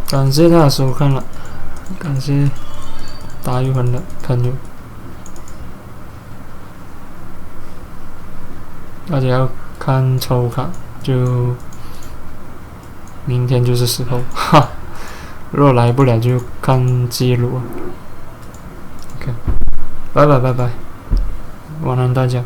感谢大家收看了，感谢大玉环的朋友，大家要看抽卡就明天就是时候，哈，如果来不了就看记录。OK， 拜拜，晚安大家。